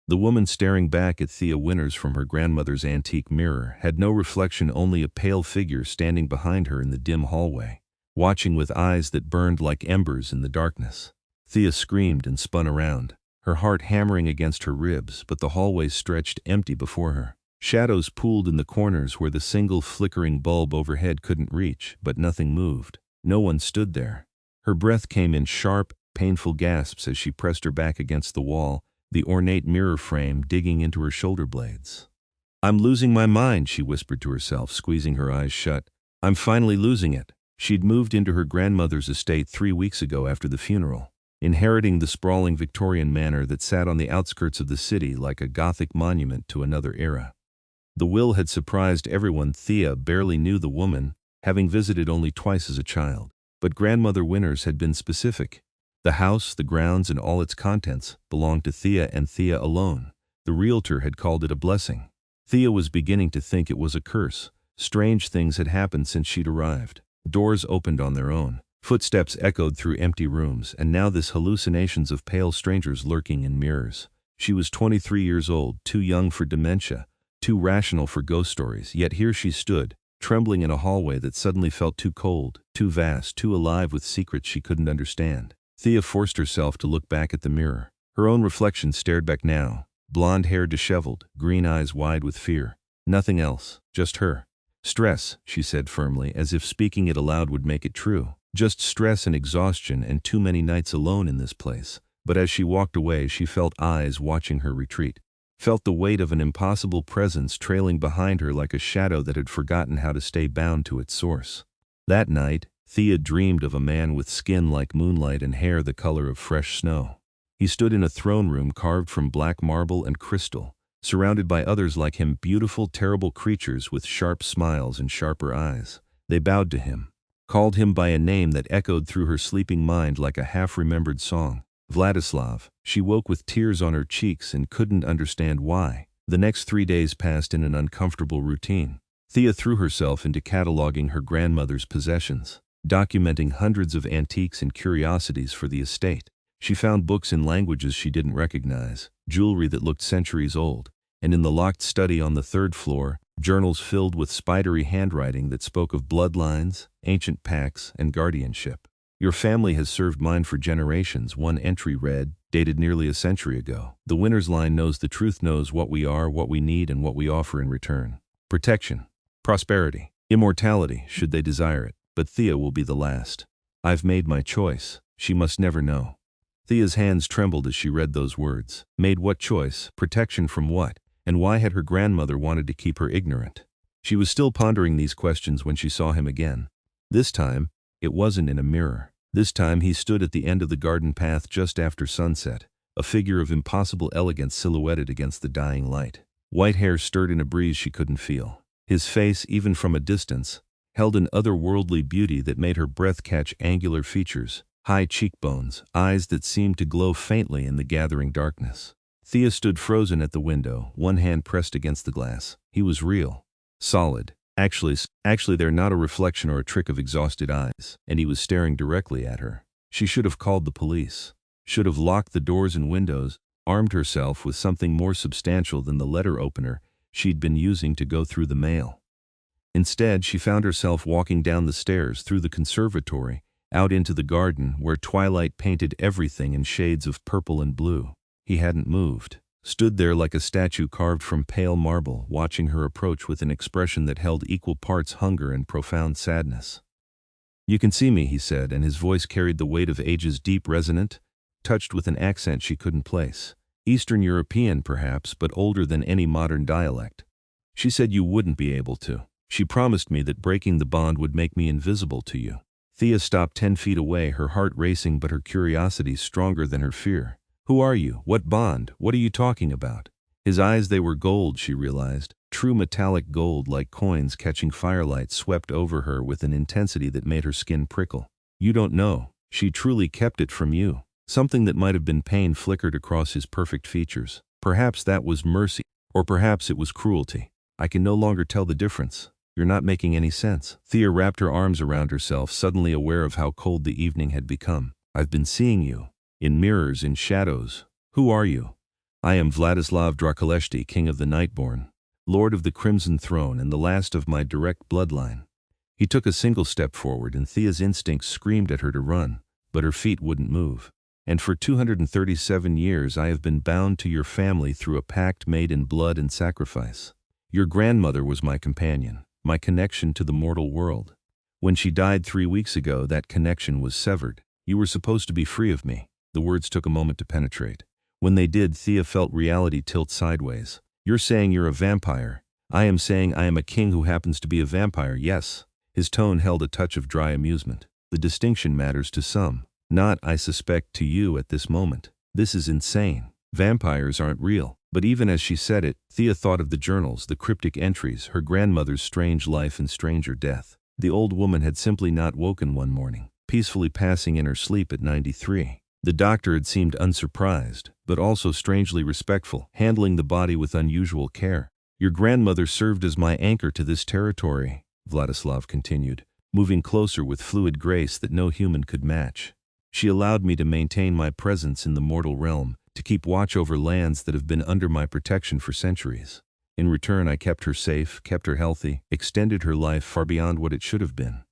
The woman staring back at Thea Winters from her grandmother's antique mirror had no reflection, only a pale figure standing behind her in the dim hallway, watching with eyes that burned like embers in the darkness. Thea screamed and spun around, her heart hammering against her ribs, but the hallway stretched empty before her. Shadows pooled in the corners where the single flickering bulb overhead couldn't reach, but nothing moved. No one stood there. Her breath came in sharp, painful gasps as she pressed her back against the wall, the ornate mirror frame digging into her shoulder blades. "I'm losing my mind," she whispered to herself, squeezing her eyes shut. "I'm finally losing it." She'd moved into her grandmother's estate 3 weeks ago after the funeral, inheriting the sprawling Victorian manor that sat on the outskirts of the city like a Gothic monument to another era. The will had surprised everyone. Thea barely knew the woman, having visited only twice as a child. But Grandmother Winters had been specific. The house, the grounds, and all its contents belonged to Thea and Thea alone. The realtor had called it a blessing. Thea was beginning to think it was a curse. Strange things had happened since she'd arrived. Doors opened on their own. Footsteps echoed through empty rooms, and now this hallucinations of pale strangers lurking in mirrors. She was 23 years old, too young for dementia, too rational for ghost stories, yet here she stood, trembling in a hallway that suddenly felt too cold, too vast, too alive with secrets she couldn't understand. Thea forced herself to look back at the mirror. Her own reflection stared back now, blonde hair disheveled, green eyes wide with fear. Nothing else, just her. "Stress," she said firmly, as if speaking it aloud would make it true. "Just stress and exhaustion and too many nights alone in this place." But as she walked away, she felt eyes watching her retreat. Felt the weight of an impossible presence trailing behind her like a shadow that had forgotten how to stay bound to its source. That night, Thea dreamed of a man with skin like moonlight and hair the color of fresh snow. He stood in a throne room carved from black marble and crystal, surrounded by others like him, beautiful, terrible creatures with sharp smiles and sharper eyes. They bowed to him, called him by a name that echoed through her sleeping mind like a half-remembered song. Vladislav. She woke with tears on her cheeks and couldn't understand why. The next 3 days passed in an uncomfortable routine. Thea threw herself into cataloging her grandmother's possessions, documenting hundreds of antiques and curiosities for the estate. She found books in languages she didn't recognize, jewelry that looked centuries old, and in the locked study on the 3rd floor, journals filled with spidery handwriting that spoke of bloodlines, ancient pacts, and guardianship. "Your family has served mine for generations," one entry read, dated nearly a century ago. "The Winters line knows the truth, knows what we are, what we need, and what we offer in return. Protection, prosperity, immortality, should they desire it. But Thea will be the last. I've made my choice. She must never know." Thea's hands trembled as she read those words. Made what choice? Protection from what? And why had her grandmother wanted to keep her ignorant? She was still pondering these questions when she saw him again. This time, it wasn't in a mirror. This time he stood at the end of the garden path just after sunset, a figure of impossible elegance silhouetted against the dying light. White hair stirred in a breeze she couldn't feel. His face, even from a distance, held an otherworldly beauty that made her breath catch. Angular features, high cheekbones, eyes that seemed to glow faintly in the gathering darkness. Thea stood frozen at the window, one hand pressed against the glass. He was real. Solid. Actually, they're not a reflection or a trick of exhausted eyes. And he was staring directly at her. She should have called the police. Should have locked the doors and windows, armed herself with something more substantial than the letter opener she'd been using to go through the mail. Instead, she found herself walking down the stairs, through the conservatory, out into the garden where twilight painted everything in shades of purple and blue. He hadn't moved. Stood there like a statue carved from pale marble, watching her approach with an expression that held equal parts hunger and profound sadness. "You can see me," he said, and his voice carried the weight of ages, deep, resonant, touched with an accent she couldn't place. Eastern European, perhaps, but older than any modern dialect. "She said you wouldn't be able to. She promised me that breaking the bond would make me invisible to you." Thea stopped 10 feet away, her heart racing but her curiosity stronger than her fear. "Who are you? What bond? What are you talking about?" His eyes, they were gold, she realized. True metallic gold, like coins catching firelight, swept over her with an intensity that made her skin prickle. "You don't know. She truly kept it from you." Something that might have been pain flickered across his perfect features. Perhaps that was mercy, or perhaps it was cruelty. "I can no longer tell the difference. You're not making any sense." Thea wrapped her arms around herself, suddenly aware of how cold the evening had become. "I've been seeing you. In mirrors, in shadows. Who are you?" I am Vladislav Drakuleshti, king of the Nightborn, lord of the Crimson Throne and the last of my direct bloodline. He took a single step forward and Thea's instincts screamed at her to run, but her feet wouldn't move. And for 237 years I have been bound to your family through a pact made in blood and sacrifice. Your grandmother was my companion, my connection to the mortal world. When she died 3 weeks ago, that connection was severed. You were supposed to be free of me. The words took a moment to penetrate. When they did, Thea felt reality tilt sideways. You're saying you're a vampire. I am saying I am a king who happens to be a vampire, yes. His tone held a touch of dry amusement. The distinction matters to some. Not, I suspect, to you at this moment. This is insane. Vampires aren't real. But even as she said it, Thea thought of the journals, the cryptic entries, her grandmother's strange life and stranger death. The old woman had simply not woken one morning, peacefully passing in her sleep at 93. The doctor had seemed unsurprised, but also strangely respectful, handling the body with unusual care. Your grandmother served as my anchor to this territory, Vladislav continued, moving closer with fluid grace that no human could match. She allowed me to maintain my presence in the mortal realm, to keep watch over lands that have been under my protection for centuries. In return, I kept her safe, kept her healthy, extended her life far beyond what it should have been.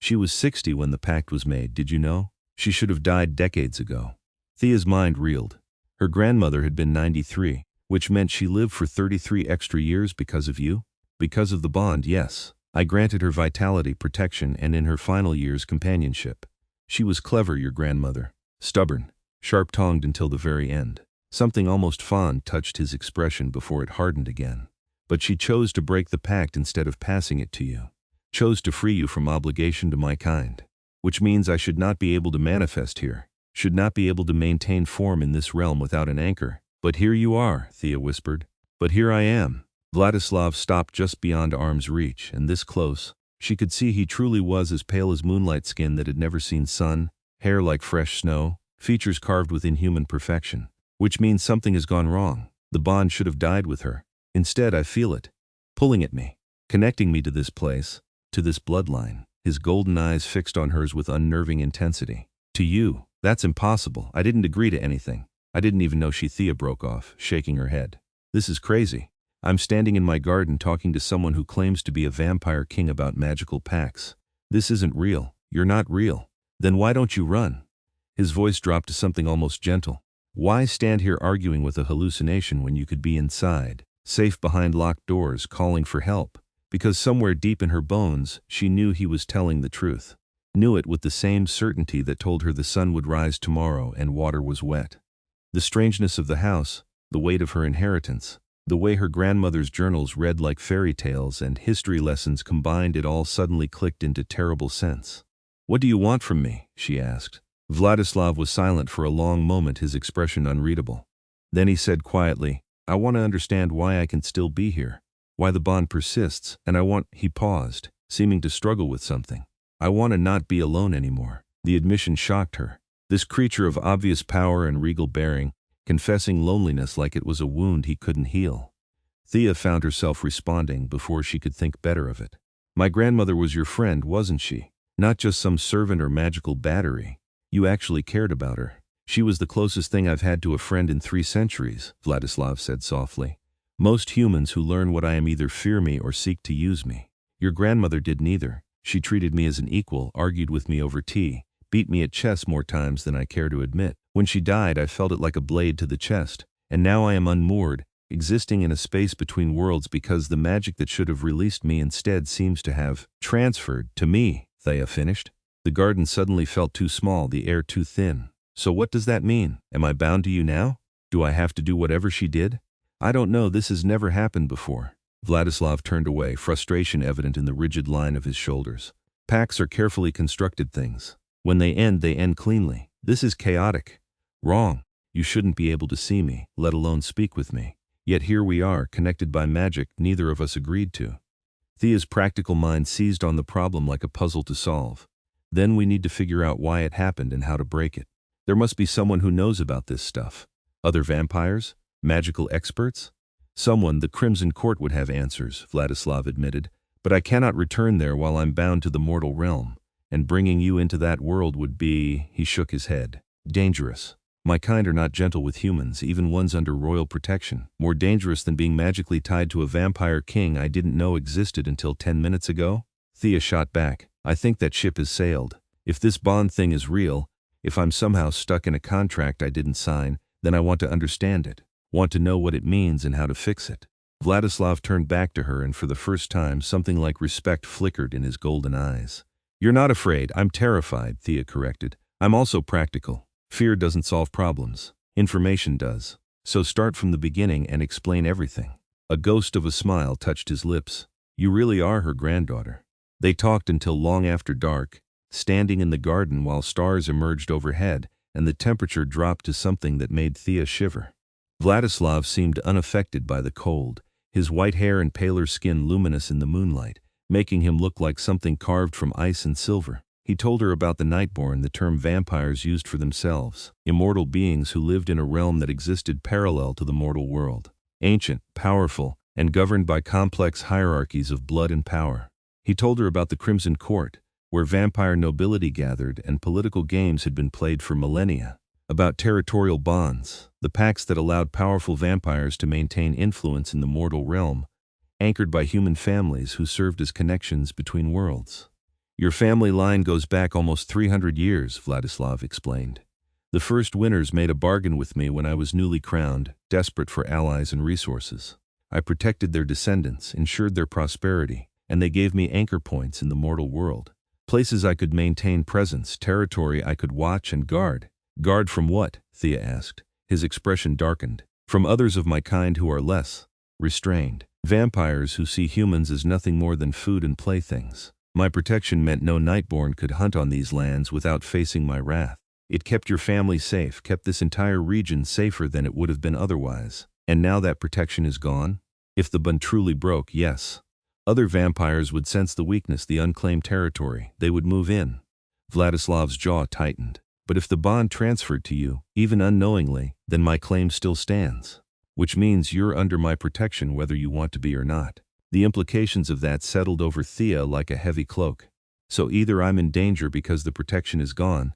She was 60 when the pact was made, did you know? She should have died decades ago. Thea's mind reeled. Her grandmother had been 93, which meant she lived for 33 extra years because of you? Because of the bond, yes. I granted her vitality, protection, and in her final years, companionship. She was clever, your grandmother. Stubborn. Sharp-tongued until the very end. Something almost fond touched his expression before it hardened again. But she chose to break the pact instead of passing it to you. Chose to free you from obligation to my kind. Which means I should not be able to manifest here. Should not be able to maintain form in this realm without an anchor. But here you are, Thea whispered. But here I am. Vladislav stopped just beyond arm's reach, and this close, she could see he truly was as pale as moonlight, skin that had never seen sun, hair like fresh snow, features carved with inhuman perfection. Which means something has gone wrong. The bond should have died with her. Instead, I feel it. Pulling at me. Connecting me to this place. To this bloodline. His golden eyes fixed on hers with unnerving intensity. To you. That's impossible. I didn't agree to anything. I didn't even know she. Thea broke off, shaking her head. This is crazy. I'm standing in my garden talking to someone who claims to be a vampire king about magical pacts. This isn't real. You're not real. Then why don't you run? His voice dropped to something almost gentle. Why stand here arguing with a hallucination when you could be inside, safe behind locked doors, calling for help? Because somewhere deep in her bones, she knew he was telling the truth. Knew it with the same certainty that told her the sun would rise tomorrow and water was wet. The strangeness of the house, the weight of her inheritance, the way her grandmother's journals read like fairy tales and history lessons combined, it all suddenly clicked into terrible sense. What do you want from me? She asked. Vladislav was silent for a long moment, his expression unreadable. Then he said quietly, I want to understand why I can still be here, why the bond persists, and he paused, seeming to struggle with something. I want to not be alone anymore. The admission shocked her. This creature of obvious power and regal bearing, confessing loneliness like it was a wound he couldn't heal. Thea found herself responding before she could think better of it. My grandmother was your friend, wasn't she? Not just some servant or magical battery. You actually cared about her. She was the closest thing I've had to a friend in 3 centuries, Vladislav said softly. Most humans who learn what I am either fear me or seek to use me. Your grandmother did neither. She treated me as an equal, argued with me over tea, beat me at chess more times than I care to admit. When she died, I felt it like a blade to the chest, and now I am unmoored, existing in a space between worlds because the magic that should have released me instead seems to have transferred to me, Thea finished. The garden suddenly felt too small, the air too thin. So what does that mean? Am I bound to you now? Do I have to do whatever she did? I don't know, this has never happened before. Vladislav turned away, frustration evident in the rigid line of his shoulders. Pacts are carefully constructed things. When they end cleanly. This is chaotic. Wrong. You shouldn't be able to see me, let alone speak with me. Yet here we are, connected by magic neither of us agreed to. Thea's practical mind seized on the problem like a puzzle to solve. Then we need to figure out why it happened and how to break it. There must be someone who knows about this stuff. Other vampires? Magical experts? Someone the Crimson Court would have answers, Vladislav admitted. But I cannot return there while I'm bound to the mortal realm. And bringing you into that world would be, he shook his head, dangerous. My kind are not gentle with humans, even ones under royal protection. More dangerous than being magically tied to a vampire king I didn't know existed until 10 minutes ago? Thea shot back. I think that ship has sailed. If this bond thing is real, if I'm somehow stuck in a contract I didn't sign, then I want to understand it. Want to know what it means and how to fix it. Vladislav turned back to her, and for the first time something like respect flickered in his golden eyes. You're not afraid, I'm terrified, Thea corrected. I'm also practical. Fear doesn't solve problems. Information does. So start from the beginning and explain everything. A ghost of a smile touched his lips. You really are her granddaughter. They talked until long after dark, standing in the garden while stars emerged overhead and the temperature dropped to something that made Thea shiver. Vladislav seemed unaffected by the cold, his white hair and paler skin luminous in the moonlight, making him look like something carved from ice and silver. He told her about the Nightborn, the term vampires used for themselves, immortal beings who lived in a realm that existed parallel to the mortal world, ancient, powerful, and governed by complex hierarchies of blood and power. He told her about the Crimson Court, where vampire nobility gathered and political games had been played for millennia, about territorial bonds, the pacts that allowed powerful vampires to maintain influence in the mortal realm, anchored by human families who served as connections between worlds. Your family line goes back almost 300 years, Vladislav explained. The first Winters made a bargain with me when I was newly crowned, desperate for allies and resources. I protected their descendants, ensured their prosperity, and they gave me anchor points in the mortal world. Places I could maintain presence, territory I could watch and guard. Guard from what? Thea asked. His expression darkened. From others of my kind who are less restrained. Vampires who see humans as nothing more than food and playthings. My protection meant no Nightborn could hunt on these lands without facing my wrath. It kept your family safe, kept this entire region safer than it would have been otherwise. And now that protection is gone? If the bond truly broke, yes. Other vampires would sense the weakness, the unclaimed territory. They would move in. Vladislav's jaw tightened. But if the bond transferred to you, even unknowingly, then my claim still stands. Which means you're under my protection whether you want to be or not. The implications of that settled over Thea like a heavy cloak. So either I'm in danger because the protection is gone,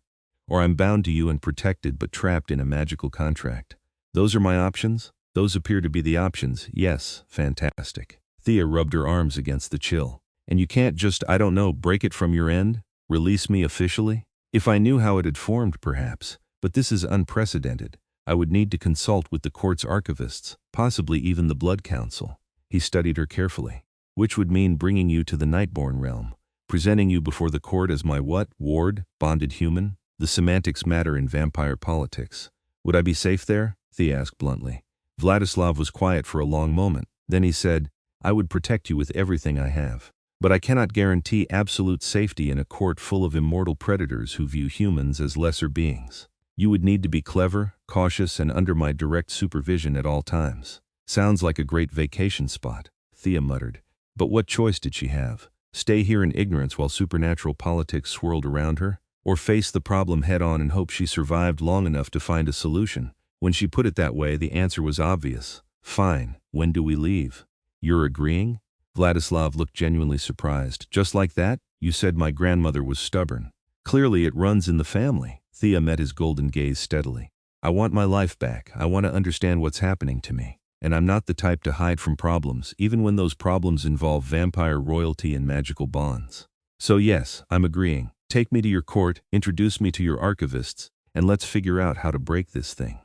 or I'm bound to you and protected but trapped in a magical contract. Those are my options? Those appear to be the options, yes, fantastic. Thea rubbed her arms against the chill. And you can't just, I don't know, break it from your end? Release me officially? If I knew how it had formed, perhaps, but this is unprecedented. I would need to consult with the court's archivists, possibly even the Blood Council. He studied her carefully. Which would mean bringing you to the Nightborn realm, presenting you before the court as my what? Ward? Bonded human? The semantics matter in vampire politics. Would I be safe there? Thea asked bluntly. Vladislav was quiet for a long moment. Then he said, I would protect you with everything I have. But I cannot guarantee absolute safety in a court full of immortal predators who view humans as lesser beings. You would need to be clever, cautious, and under my direct supervision at all times. Sounds like a great vacation spot, Thea muttered. But what choice did she have? Stay here in ignorance while supernatural politics swirled around her? Or face the problem head-on and hope she survived long enough to find a solution? When she put it that way, the answer was obvious. Fine, when do we leave? You're agreeing? Vladislav looked genuinely surprised. Just like that? You said my grandmother was stubborn. Clearly it runs in the family. Thea met his golden gaze steadily. I want my life back. I want to understand what's happening to me. And I'm not the type to hide from problems, even when those problems involve vampire royalty and magical bonds. So yes, I'm agreeing. Take me to your court, introduce me to your archivists, and let's figure out how to break this thing.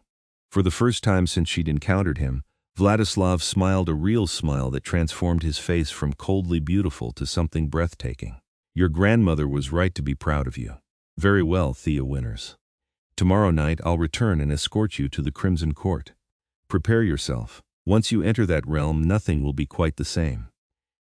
For the first time since she'd encountered him, Vladislav smiled a real smile that transformed his face from coldly beautiful to something breathtaking. Your grandmother was right to be proud of you. Very well, Thea Winters. Tomorrow night I'll return and escort you to the Crimson Court. Prepare yourself. Once you enter that realm, nothing will be quite the same.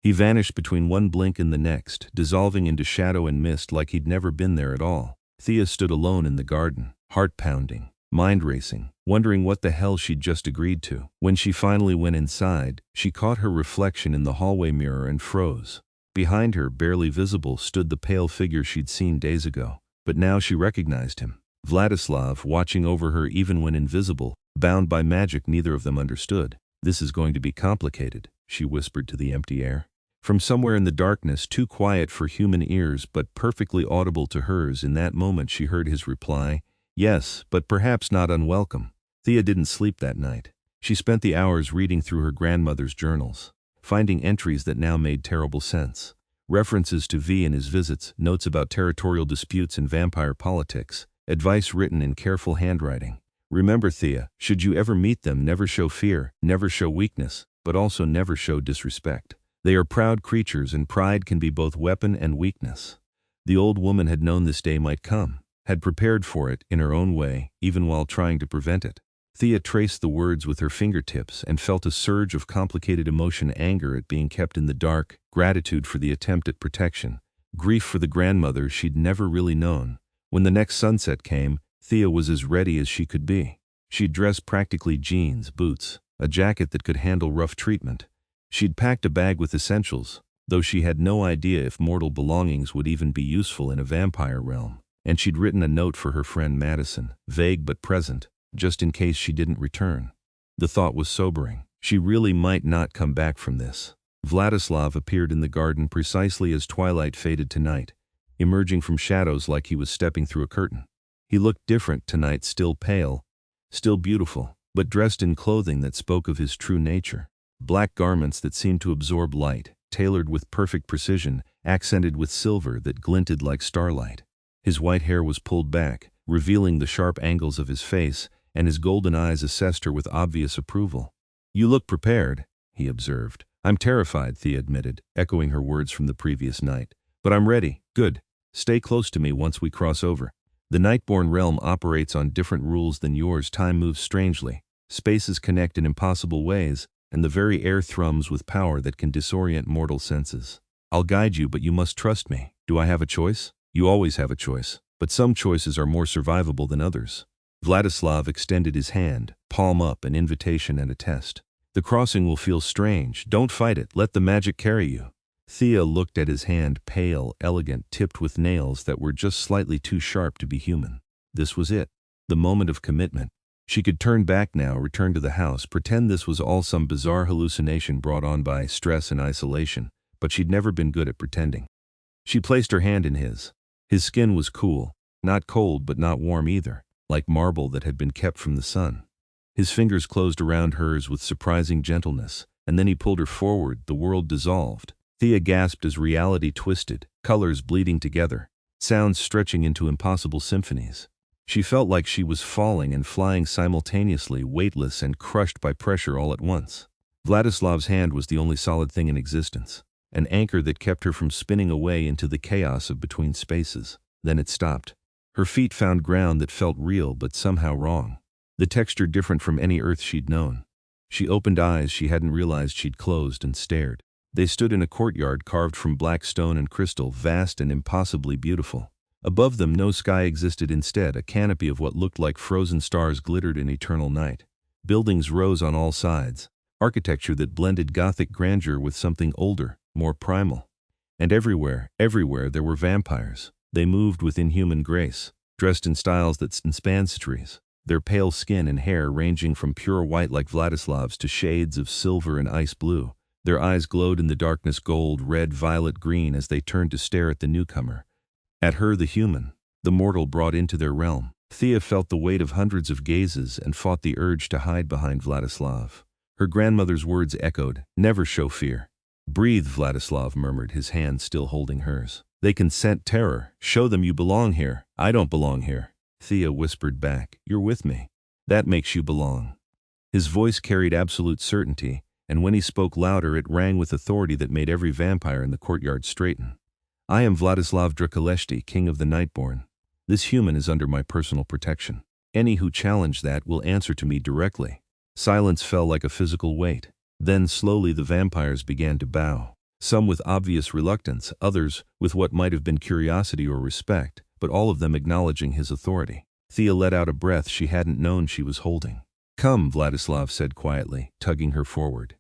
He vanished between one blink and the next, dissolving into shadow and mist like he'd never been there at all. Thea stood alone in the garden, heart pounding, mind racing, wondering what the hell she'd just agreed to. When she finally went inside, she caught her reflection in the hallway mirror and froze. Behind her, barely visible, stood the pale figure she'd seen days ago. But now she recognized him. Vladislav, watching over her even when invisible, bound by magic neither of them understood. This is going to be complicated, she whispered to the empty air. From somewhere in the darkness, too quiet for human ears but perfectly audible to hers, in that moment she heard his reply, Yes, but perhaps not unwelcome. Thea didn't sleep that night. She spent the hours reading through her grandmother's journals, finding entries that now made terrible sense. References to V and his visits, notes about territorial disputes and vampire politics, advice written in careful handwriting. Remember, Thea, should you ever meet them, never show fear, never show weakness, but also never show disrespect. They are proud creatures, and pride can be both weapon and weakness. The old woman had known this day might come, had prepared for it in her own way, even while trying to prevent it. Thea traced the words with her fingertips and felt a surge of complicated emotion: anger at being kept in the dark, gratitude for the attempt at protection, grief for the grandmother she'd never really known. When the next sunset came, Thea was as ready as she could be. She'd dressed practically jeans, boots, a jacket that could handle rough treatment. She'd packed a bag with essentials, though she had no idea if mortal belongings would even be useful in a vampire realm. And she'd written a note for her friend Madison, vague but present, just in case she didn't return. The thought was sobering. She really might not come back from this. Vladislav appeared in the garden precisely as twilight faded to night, emerging from shadows like he was stepping through a curtain. He looked different tonight, still pale, still beautiful, but dressed in clothing that spoke of his true nature. Black garments that seemed to absorb light, tailored with perfect precision, accented with silver that glinted like starlight. His white hair was pulled back, revealing the sharp angles of his face, and his golden eyes assessed her with obvious approval. "You look prepared," he observed. "I'm terrified," Thea admitted, echoing her words from the previous night. "But I'm ready." "Good. Stay close to me once we cross over. The Nightborn realm operates on different rules than yours. Time moves strangely. Spaces connect in impossible ways, and the very air thrums with power that can disorient mortal senses. I'll guide you, but you must trust me. Do I have a choice? You always have a choice, but some choices are more survivable than others." Vladislav extended his hand, palm up, an invitation and a test. "The crossing will feel strange. Don't fight it. Let the magic carry you." Thea looked at his hand, pale, elegant, tipped with nails that were just slightly too sharp to be human. This was it. The moment of commitment. She could turn back now, return to the house, pretend this was all some bizarre hallucination brought on by stress and isolation, but she'd never been good at pretending. She placed her hand in his. His skin was cool, not cold but not warm either, like marble that had been kept from the sun. His fingers closed around hers with surprising gentleness, and then he pulled her forward. The world dissolved. Thea gasped as reality twisted, colors bleeding together, sounds stretching into impossible symphonies. She felt like she was falling and flying simultaneously, weightless and crushed by pressure all at once. Vladislav's hand was the only solid thing in existence, an anchor that kept her from spinning away into the chaos of between spaces. Then it stopped. Her feet found ground that felt real but somehow wrong, the texture different from any earth she'd known. She opened eyes she hadn't realized she'd closed and stared. They stood in a courtyard carved from black stone and crystal, vast and impossibly beautiful. Above them no sky existed. Instead, a canopy of what looked like frozen stars glittered in eternal night. Buildings rose on all sides, architecture that blended Gothic grandeur with something older, more primal. And everywhere there were vampires. They moved with inhuman grace, dressed in styles that spanned centuries, their pale skin and hair ranging from pure white like Vladislav's to shades of silver and ice blue. Their eyes glowed in the darkness, gold, red, violet, green, as they turned to stare at the newcomer. At her, the human, the mortal brought into their realm. Thea felt the weight of hundreds of gazes and fought the urge to hide behind Vladislav. Her grandmother's words echoed, "Never show fear." "Breathe," Vladislav murmured, his hand still holding hers. "They can scent terror. Show them you belong here." "I don't belong here," Thea whispered back. "You're with me. That makes you belong." His voice carried absolute certainty, and when he spoke louder it rang with authority that made every vampire in the courtyard straighten. "I am Vladislav Drakuleshti, king of the Nightborn. This human is under my personal protection. Any who challenge that will answer to me directly." Silence fell like a physical weight. Then slowly the vampires began to bow, some with obvious reluctance, others with what might have been curiosity or respect, but all of them acknowledging his authority. Thea let out a breath she hadn't known she was holding. "Come," Vladislav said quietly, tugging her forward.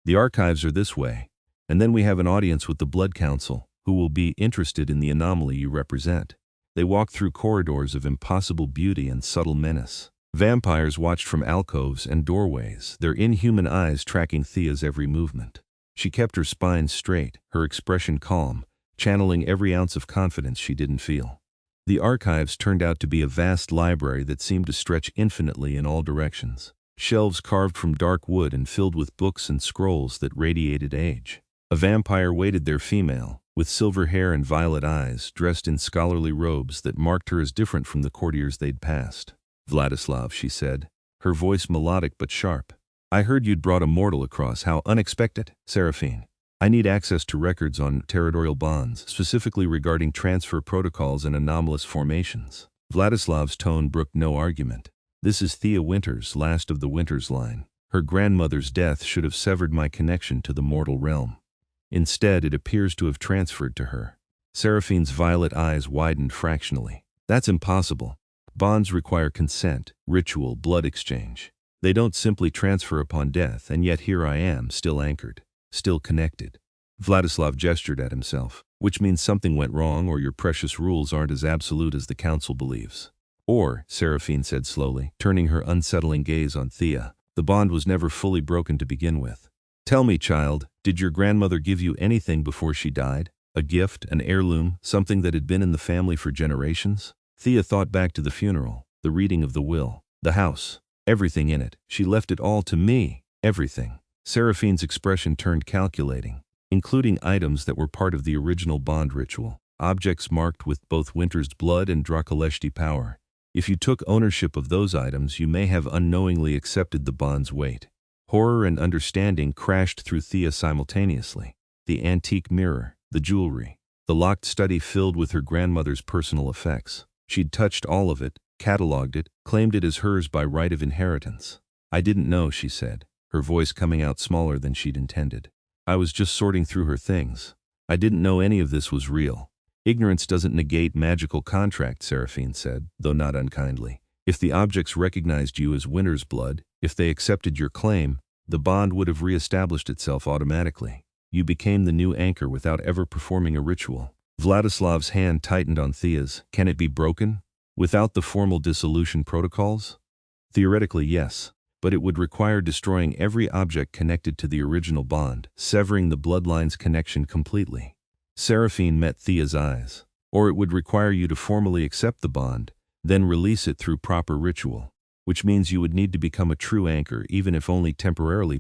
"The archives are this way, and then we have an audience with the Blood Council, who will be interested in the anomaly you represent." They walked through corridors of impossible beauty and subtle menace. Vampires watched from alcoves and doorways, their inhuman eyes tracking Thea's every movement. She kept her spine straight, her expression calm, channeling every ounce of confidence she didn't feel. The archives turned out to be a vast library that seemed to stretch infinitely in all directions. Shelves carved from dark wood and filled with books and scrolls that radiated age. A vampire waited there, female, with silver hair and violet eyes, dressed in scholarly robes that marked her as different from the courtiers they'd passed. "Vladislav," she said, her voice melodic but sharp. "I heard you'd brought a mortal across. How unexpected." "Seraphine, I need access to records on territorial bonds, specifically regarding transfer protocols and anomalous formations." Vladislav's tone brooked no argument. "This is Thea Winters, last of the Winters line. Her grandmother's death should have severed my connection to the mortal realm. Instead, it appears to have transferred to her." Seraphine's violet eyes widened fractionally. "That's impossible. Bonds require consent, ritual, blood exchange. They don't simply transfer upon death, and yet here I am, still anchored, still connected." Vladislav gestured at himself. "Which means something went wrong, or your precious rules aren't as absolute as the council believes. Or," Seraphine said slowly, turning her unsettling gaze on Thea, "the bond was never fully broken to begin with. Tell me, child, did your grandmother give you anything before she died? A gift, an heirloom, something that had been in the family for generations?" Thea thought back to the funeral, the reading of the will, the house, everything in it. "She left it all to me, everything." Seraphine's expression turned calculating, including items that were part of the original bond ritual, objects marked with both Winter's blood and Draculeshti power. If you took ownership of those items, you may have unknowingly accepted the bond's weight. Horror and understanding crashed through Thea simultaneously. The antique mirror, the jewelry, the locked study filled with her grandmother's personal effects. She'd touched all of it, catalogued it, claimed it as hers by right of inheritance. "I didn't know," she said, her voice coming out smaller than she'd intended. "I was just sorting through her things. I didn't know any of this was real." "Ignorance doesn't negate magical contract," Seraphine said, though not unkindly. "If the objects recognized you as Winter's blood, if they accepted your claim, the bond would have reestablished itself automatically. You became the new anchor without ever performing a ritual." Vladislav's hand tightened on Thea's. "Can it be broken? Without the formal dissolution protocols?" "Theoretically, yes. But it would require destroying every object connected to the original bond, severing the bloodline's connection completely." Seraphine met Thea's eyes. "Or it would require you to formally accept the bond, then release it through proper ritual. Which means you would need to become a true anchor, even if only temporarily.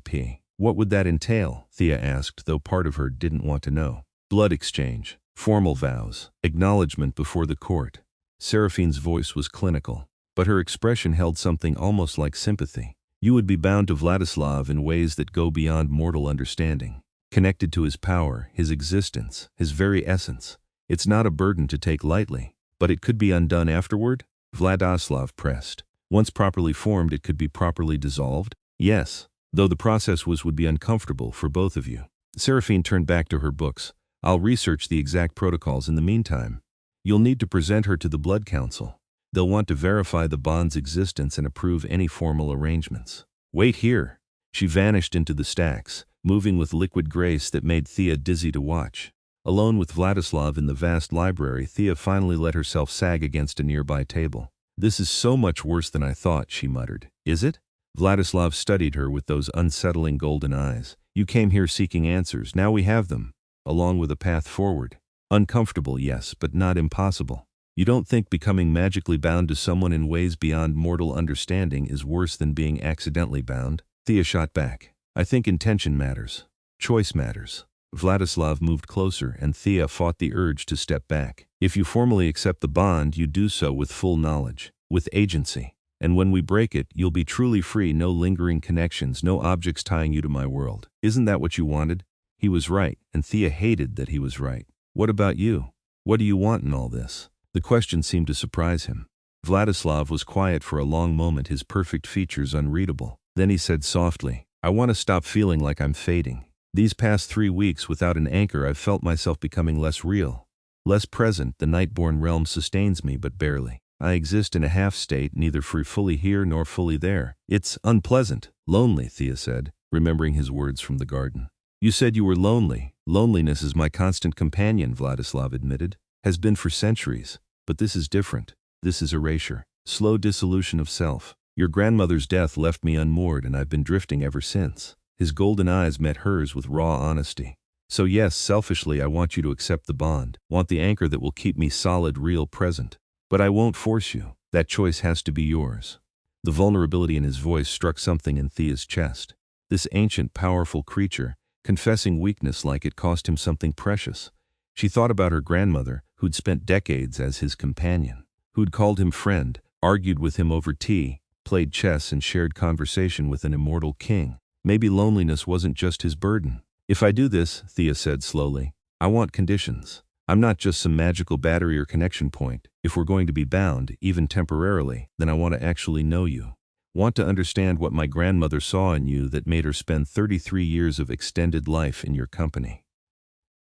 What would that entail?" Thea asked, though part of her didn't want to know. "Blood exchange, formal vows, acknowledgement before the court." Seraphine's voice was clinical, but her expression held something almost like sympathy. "You would be bound to Vladislav in ways that go beyond mortal understanding, connected to his power, his existence, his very essence. It's not a burden to take lightly, but it could be undone afterward?" Vladislav pressed. "Once properly formed, it could be properly dissolved?" "Yes, though the process would be uncomfortable for both of you." Seraphine turned back to her books. "I'll research the exact protocols in the meantime. You'll need to present her to the Blood Council. They'll want to verify the bond's existence and approve any formal arrangements." "Wait here." She vanished into the stacks, moving with liquid grace that made Thea dizzy to watch. Alone with Vladislav in the vast library, Thea finally let herself sag against a nearby table. "This is so much worse than I thought," she muttered. "Is it?" Vladislav studied her with those unsettling golden eyes. "You came here seeking answers. Now we have them, along with a path forward. Uncomfortable, yes, but not impossible. You don't think becoming magically bound to someone in ways beyond mortal understanding is worse than being accidentally bound?" Thea shot back. "I think intention matters. Choice matters." Vladislav moved closer, and Thea fought the urge to step back. "If you formally accept the bond, you do so with full knowledge, with agency. And when we break it, you'll be truly free, no lingering connections, no objects tying you to my world. Isn't that what you wanted?" He was right, and Thea hated that he was right. "What about you? What do you want in all this?" The question seemed to surprise him. Vladislav was quiet for a long moment, his perfect features unreadable. Then he said softly, "I want to stop feeling like I'm fading. These past 3 weeks without an anchor, I've felt myself becoming less real, less present. The Nightborn realm sustains me, but barely. I exist in a half-state, neither fully here nor fully there. It's unpleasant, lonely," Thea said, remembering his words from the garden. "You said you were lonely." "Loneliness is my constant companion," Vladislav admitted. "Has been for centuries. But this is different. This is erasure. Slow dissolution of self. Your grandmother's death left me unmoored, and I've been drifting ever since." His golden eyes met hers with raw honesty. "So yes, selfishly I want you to accept the bond. Want the anchor that will keep me solid, real, present. But I won't force you. That choice has to be yours. The vulnerability in his voice struck something in Thea's chest. This ancient, powerful creature, confessing weakness like it cost him something precious. She thought about her grandmother, who'd spent decades as his companion, who'd called him friend, argued with him over tea, played chess and shared conversation with an immortal king. Maybe loneliness wasn't just his burden. If I do this, Thea said slowly, I want conditions. I'm not just some magical battery or connection point. If we're going to be bound, even temporarily, then I want to actually know you. Want to understand what my grandmother saw in you that made her spend 33 years of extended life in your company.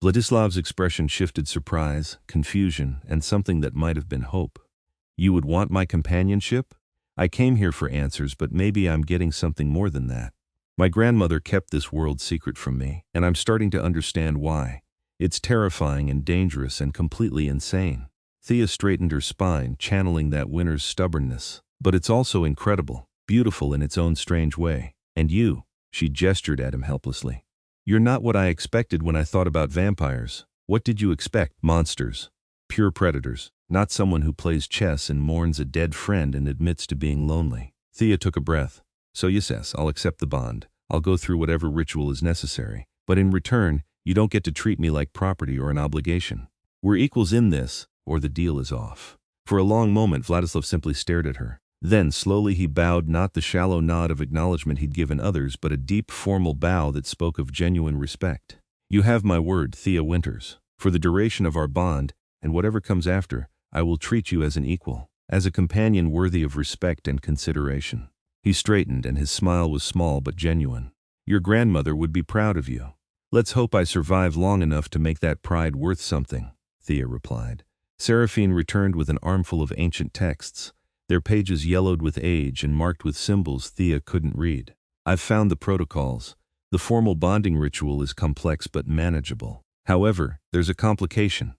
Vladislav's expression shifted surprise, confusion, and something that might have been hope. You would want my companionship? I came here for answers, but maybe I'm getting something more than that. My grandmother kept this world secret from me, and I'm starting to understand why. It's terrifying and dangerous and completely insane. Thea straightened her spine, channeling that Winters' stubbornness. But it's also incredible, beautiful in its own strange way. And you, she gestured at him helplessly. You're not what I expected when I thought about vampires. What did you expect? Monsters. Pure predators. Not someone who plays chess and mourns a dead friend and admits to being lonely. Thea took a breath. So yes, I'll accept the bond. I'll go through whatever ritual is necessary. But in return, you don't get to treat me like property or an obligation. We're equals in this, or the deal is off. For a long moment, Vladislav simply stared at her. Then, slowly he bowed, not the shallow nod of acknowledgement he'd given others, but a deep, formal bow that spoke of genuine respect. You have my word, Thea Winters. For the duration of our bond, and whatever comes after, I will treat you as an equal, as a companion worthy of respect and consideration. He straightened, and his smile was small but genuine. Your grandmother would be proud of you. Let's hope I survive long enough to make that pride worth something, Thea replied. Seraphine returned with an armful of ancient texts, their pages yellowed with age and marked with symbols Thea couldn't read. I've found the protocols. The formal bonding ritual is complex but manageable. However, there's a complication.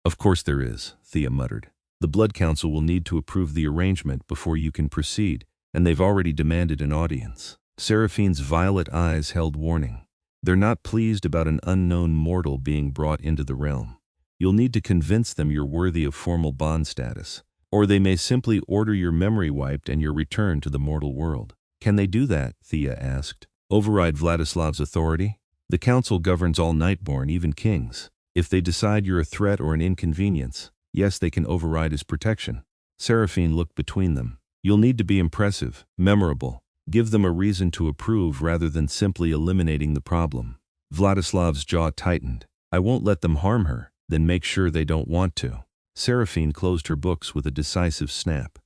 Of course there is, Thea muttered. The Blood Council will need to approve the arrangement before you can proceed, and they've already demanded an audience. Seraphine's violet eyes held warning. They're not pleased about an unknown mortal being brought into the realm. You'll need to convince them you're worthy of formal bond status, or they may simply order your memory wiped and your return to the mortal world. Can they do that? Thea asked. Override Vladislav's authority? The council governs all Nightborn, even kings. If they decide you're a threat or an inconvenience, yes, they can override his protection. Seraphine looked between them. You'll need to be impressive, memorable. Give them a reason to approve rather than simply eliminating the problem. Vladislav's jaw tightened. I won't let them harm her, then make sure they don't want to. Seraphine closed her books with a decisive snap.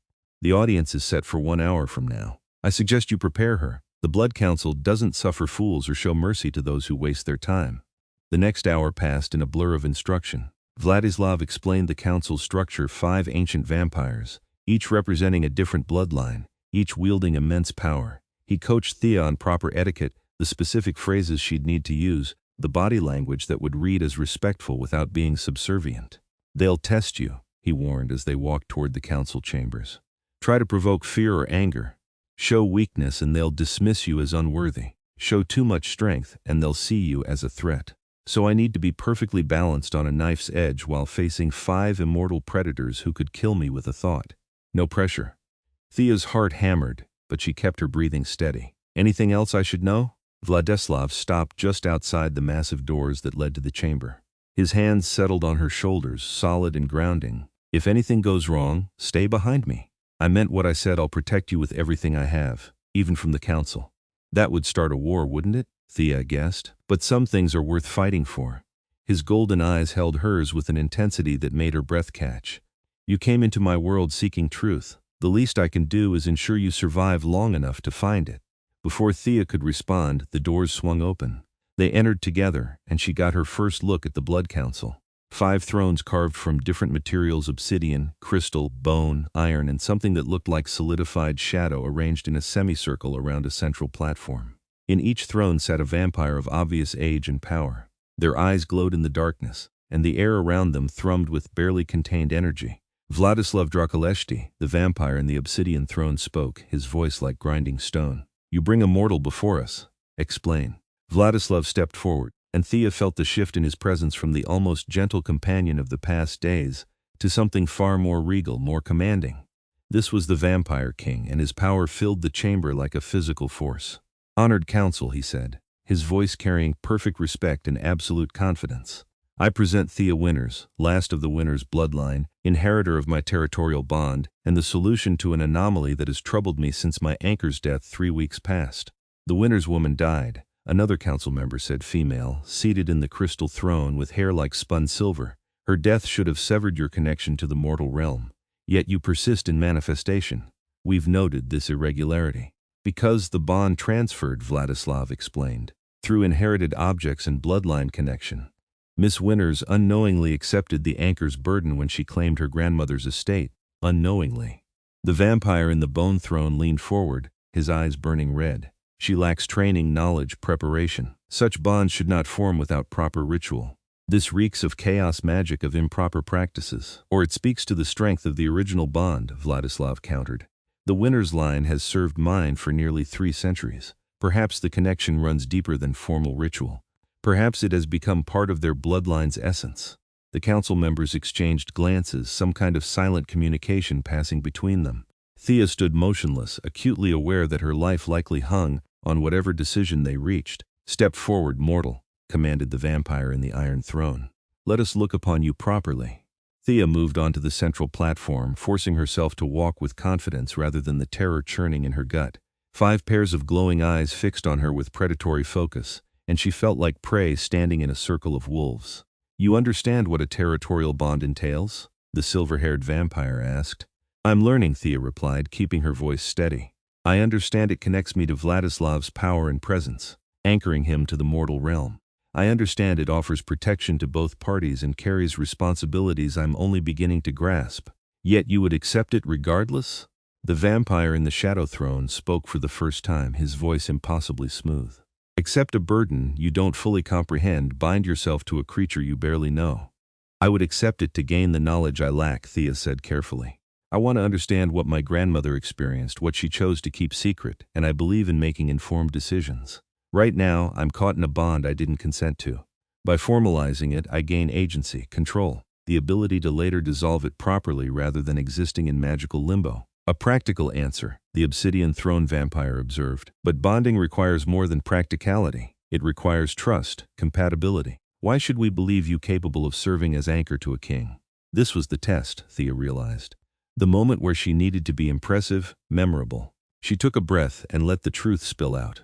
The audience is set for 1 hour from now. I suggest you prepare her. The Blood Council doesn't suffer fools or show mercy to those who waste their time. The next hour passed in a blur of instruction. Vladislav explained the council's structure: 5 ancient vampires, each representing a different bloodline, each wielding immense power. He coached Thea on proper etiquette, the specific phrases she'd need to use, the body language that would read as respectful without being subservient. They'll test you, he warned as they walked toward the council chambers. Try to provoke fear or anger. Show weakness and they'll dismiss you as unworthy. Show too much strength and they'll see you as a threat. So I need to be perfectly balanced on a knife's edge while facing 5 immortal predators who could kill me with a thought. No pressure. Thea's heart hammered, but she kept her breathing steady. Anything else I should know? Vladislav stopped just outside the massive doors that led to the chamber. His hands settled on her shoulders, solid and grounding. If anything goes wrong, stay behind me. I meant what I said. I'll protect you with everything I have, even from the council. That would start a war, wouldn't it? Thea guessed. But some things are worth fighting for. His golden eyes held hers with an intensity that made her breath catch. You came into my world seeking truth. The least I can do is ensure you survive long enough to find it. Before Thea could respond, the doors swung open. They entered together, and she got her first look at the Blood Council. 5 thrones carved from different materials: obsidian, crystal, bone, iron, and something that looked like solidified shadow arranged in a semicircle around a central platform. In each throne sat a vampire of obvious age and power. Their eyes glowed in the darkness, and the air around them thrummed with barely contained energy. Vladislav Drakuleshti, the vampire in the obsidian throne, spoke, his voice like grinding stone. You bring a mortal before us. Explain. Vladislav stepped forward, and Thea felt the shift in his presence from the almost gentle companion of the past days to something far more regal, more commanding. This was the Vampire King, and his power filled the chamber like a physical force. "Honored council," he said, his voice carrying perfect respect and absolute confidence. "I present Thea Winters, last of the Winters bloodline, inheritor of my territorial bond, and the solution to an anomaly that has troubled me since my anchor's death 3 weeks past." The Winters woman died, another council member said, female, seated in the crystal throne with hair like spun silver. "Her death should have severed your connection to the mortal realm. Yet you persist in manifestation. We've noted this irregularity." "Because the bond transferred," Vladislav explained, "through inherited objects and bloodline connection. Miss Winters unknowingly accepted the anchor's burden when she claimed her grandmother's estate. Unknowingly." The vampire in the bone throne leaned forward, his eyes burning red. "She lacks training, knowledge, preparation. Such bonds should not form without proper ritual. This reeks of chaos magic, of improper practices. Or it speaks to the strength of the original bond," Vladislav countered. "The Winters line has served mine for nearly 3 centuries. Perhaps the connection runs deeper than formal ritual. Perhaps it has become part of their bloodline's essence." The council members exchanged glances, some kind of silent communication passing between them. Thea stood motionless, acutely aware that her life likely hung on whatever decision they reached. "Step forward, mortal," commanded the vampire in the Iron Throne. "Let us look upon you properly." Thea moved onto the central platform, forcing herself to walk with confidence rather than the terror churning in her gut. 5 pairs of glowing eyes fixed on her with predatory focus, and she felt like prey standing in a circle of wolves. "You understand what a territorial bond entails?" the silver-haired vampire asked. "I'm learning," Thea replied, keeping her voice steady. "I understand it connects me to Vladislav's power and presence, anchoring him to the mortal realm. I understand it offers protection to both parties and carries responsibilities I'm only beginning to grasp. Yet you would accept it regardless?" The vampire in the Shadow Throne spoke for the first time, his voice impossibly smooth. "Accept a burden you don't fully comprehend, bind yourself to a creature you barely know." "I would accept it to gain the knowledge I lack," Thea said carefully. "I want to understand what my grandmother experienced, what she chose to keep secret, and I believe in making informed decisions. Right now, I'm caught in a bond I didn't consent to. By formalizing it, I gain agency, control, the ability to later dissolve it properly rather than existing in magical limbo." "A practical answer," the Obsidian Throne vampire observed. "But bonding requires more than practicality. It requires trust, compatibility. Why should we believe you capable of serving as anchor to a king?" This was the test, Thea realized. The moment where she needed to be impressive, memorable. She took a breath and let the truth spill out.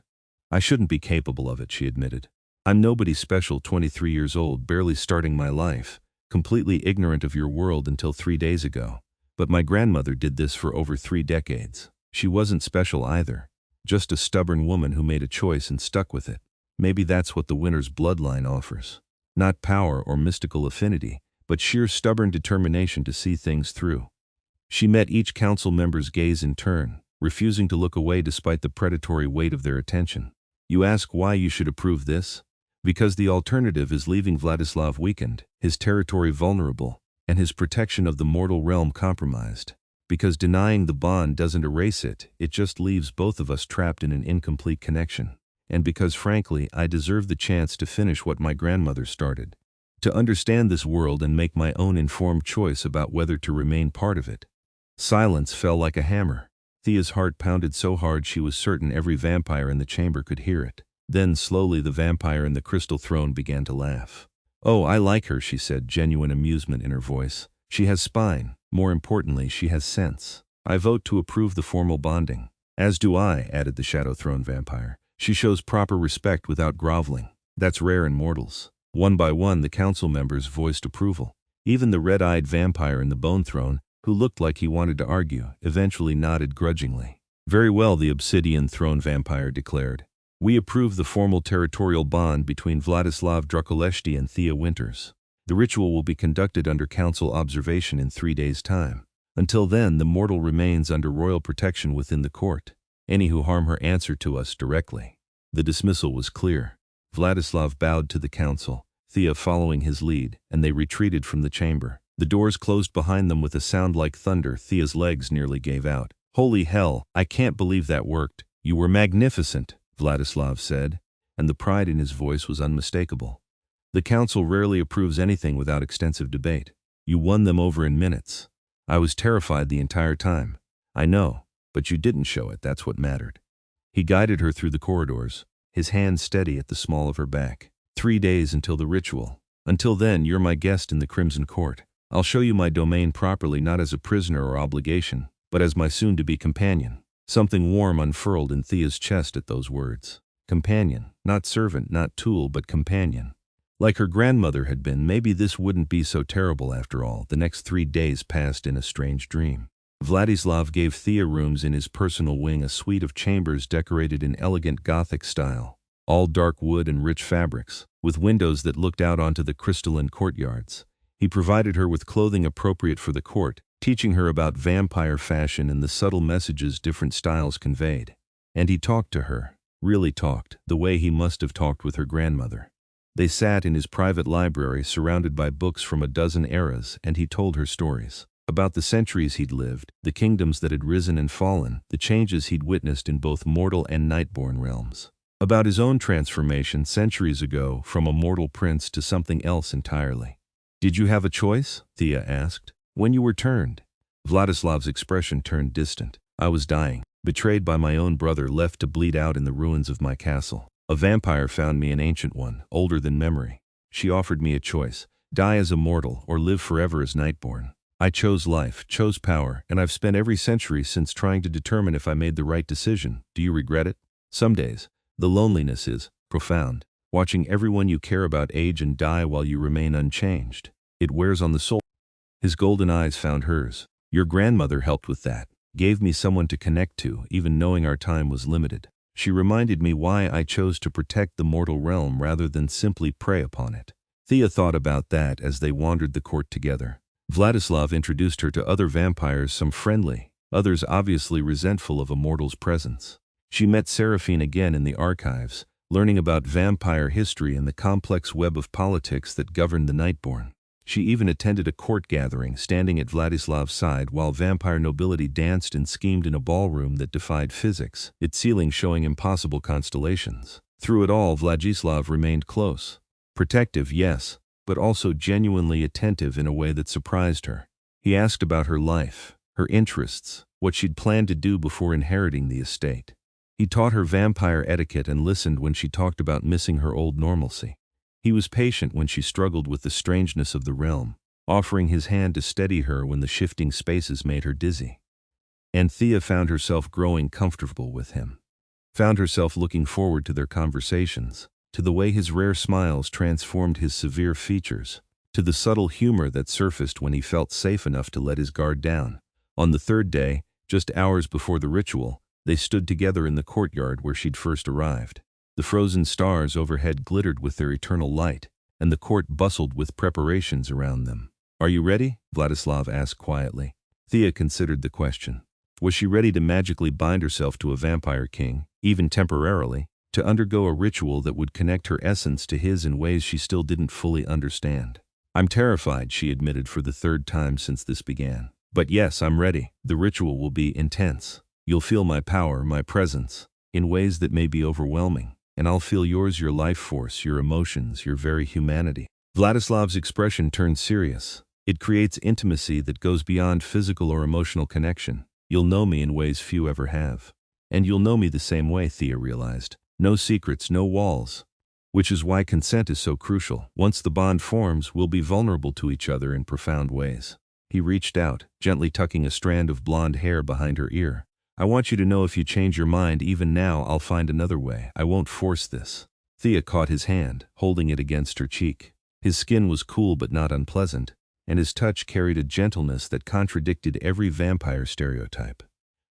"I shouldn't be capable of it," she admitted. "I'm nobody special, 23 years old, barely starting my life, completely ignorant of your world until 3 days ago. But my grandmother did this for over 3 decades. She wasn't special either, just a stubborn woman who made a choice and stuck with it. Maybe that's what the Winters bloodline offers. Not power or mystical affinity, but sheer stubborn determination to see things through." She met each council member's gaze in turn, refusing to look away despite the predatory weight of their attention. "You ask why you should approve this? Because the alternative is leaving Vladislav weakened, his territory vulnerable, and his protection of the mortal realm compromised. Because denying the bond doesn't erase it, it just leaves both of us trapped in an incomplete connection. And because, frankly, I deserve the chance to finish what my grandmother started. To understand this world and make my own informed choice about whether to remain part of it." Silence fell like a hammer. Thea's heart pounded so hard she was certain every vampire in the chamber could hear it. Then slowly the vampire in the crystal throne began to laugh. "Oh, I like her," she said, genuine amusement in her voice. "She has spine. More importantly, she has sense. I vote to approve the formal bonding." "As do I," added the Shadow Throne vampire. "She shows proper respect without groveling. That's rare in mortals." One by one, the council members voiced approval. Even the red-eyed vampire in the Bone Throne, who looked like he wanted to argue, eventually nodded grudgingly. "Very well," the Obsidian Throne vampire declared. "We approve the formal territorial bond between Vladislav Draculeshti and Thea Winters. The ritual will be conducted under council observation in 3 days' time. Until then, the mortal remains under royal protection within the court. Any who harm her answer to us directly." The dismissal was clear. Vladislav bowed to the council, Thea following his lead, and they retreated from the chamber. The doors closed behind them with a sound like thunder. Thea's legs nearly gave out. "Holy hell, I can't believe that worked." "You were magnificent," Vladislav said, and the pride in his voice was unmistakable. "The council rarely approves anything without extensive debate. You won them over in minutes. I was terrified the entire time. I know, but you didn't show it, that's what mattered. He guided her through the corridors, his hand steady at the small of her back. 3 days until the ritual. Until then, you're my guest in the Crimson Court. I'll show you my domain properly, not as a prisoner or obligation, but as my soon-to-be companion. Something warm unfurled in Thea's chest at those words. Companion, not servant, not tool, but companion. Like her grandmother had been, maybe this wouldn't be so terrible after all. The next 3 days passed in a strange dream. Vladislav gave Thea rooms in his personal wing, a suite of chambers decorated in elegant Gothic style, all dark wood and rich fabrics, with windows that looked out onto the crystalline courtyards. He provided her with clothing appropriate for the court, teaching her about vampire fashion and the subtle messages different styles conveyed. And he talked to her, really talked, the way he must have talked with her grandmother. They sat in his private library surrounded by books from a dozen eras, and he told her stories about the centuries he'd lived, the kingdoms that had risen and fallen, the changes he'd witnessed in both mortal and nightborn realms. About his own transformation centuries ago from a mortal prince to something else entirely. Did you have a choice? Thea asked. When you were turned. Vladislav's expression turned distant. I was dying, betrayed by my own brother, left to bleed out in the ruins of my castle. A vampire found me, an ancient one, older than memory. She offered me a choice, die as a mortal or live forever as nightborn. I chose life, chose power, and I've spent every century since trying to determine if I made the right decision. Do you regret it? Some days. The loneliness is profound. Watching everyone you care about age and die while you remain unchanged. It wears on the soul. His golden eyes found hers. Your grandmother helped with that. Gave me someone to connect to, even knowing our time was limited. She reminded me why I chose to protect the mortal realm rather than simply prey upon it. Thea thought about that as they wandered the court together. Vladislav introduced her to other vampires, some friendly, others obviously resentful of a mortal's presence. She met Seraphine again in the archives, learning about vampire history and the complex web of politics that governed the Nightborn. She even attended a court gathering, standing at Vladislav's side while vampire nobility danced and schemed in a ballroom that defied physics, its ceiling showing impossible constellations. Through it all, Vladislav remained close. Protective, yes, but also genuinely attentive in a way that surprised her. He asked about her life, her interests, what she'd planned to do before inheriting the estate. He taught her vampire etiquette and listened when she talked about missing her old normalcy. He was patient when she struggled with the strangeness of the realm, offering his hand to steady her when the shifting spaces made her dizzy. And Thea found herself growing comfortable with him. Found herself looking forward to their conversations, to the way his rare smiles transformed his severe features, to the subtle humor that surfaced when he felt safe enough to let his guard down. On the 3rd day, just hours before the ritual, they stood together in the courtyard where she'd first arrived. The frozen stars overhead glittered with their eternal light, and the court bustled with preparations around them. Are you ready? Vladislav asked quietly. Thea considered the question. Was she ready to magically bind herself to a vampire king, even temporarily, to undergo a ritual that would connect her essence to his in ways she still didn't fully understand? I'm terrified, she admitted for the 3rd time since this began. But yes, I'm ready. The ritual will be intense. You'll feel my power, my presence, in ways that may be overwhelming. And I'll feel yours, your life force, your emotions, your very humanity. Vladislav's expression turned serious. It creates intimacy that goes beyond physical or emotional connection. You'll know me in ways few ever have. And you'll know me the same way, Thea realized. No secrets, no walls. Which is why consent is so crucial. Once the bond forms, we'll be vulnerable to each other in profound ways. He reached out, gently tucking a strand of blonde hair behind her ear. I want you to know if you change your mind even now, I'll find another way. I won't force this. Thea caught his hand, holding it against her cheek. His skin was cool but not unpleasant, and his touch carried a gentleness that contradicted every vampire stereotype.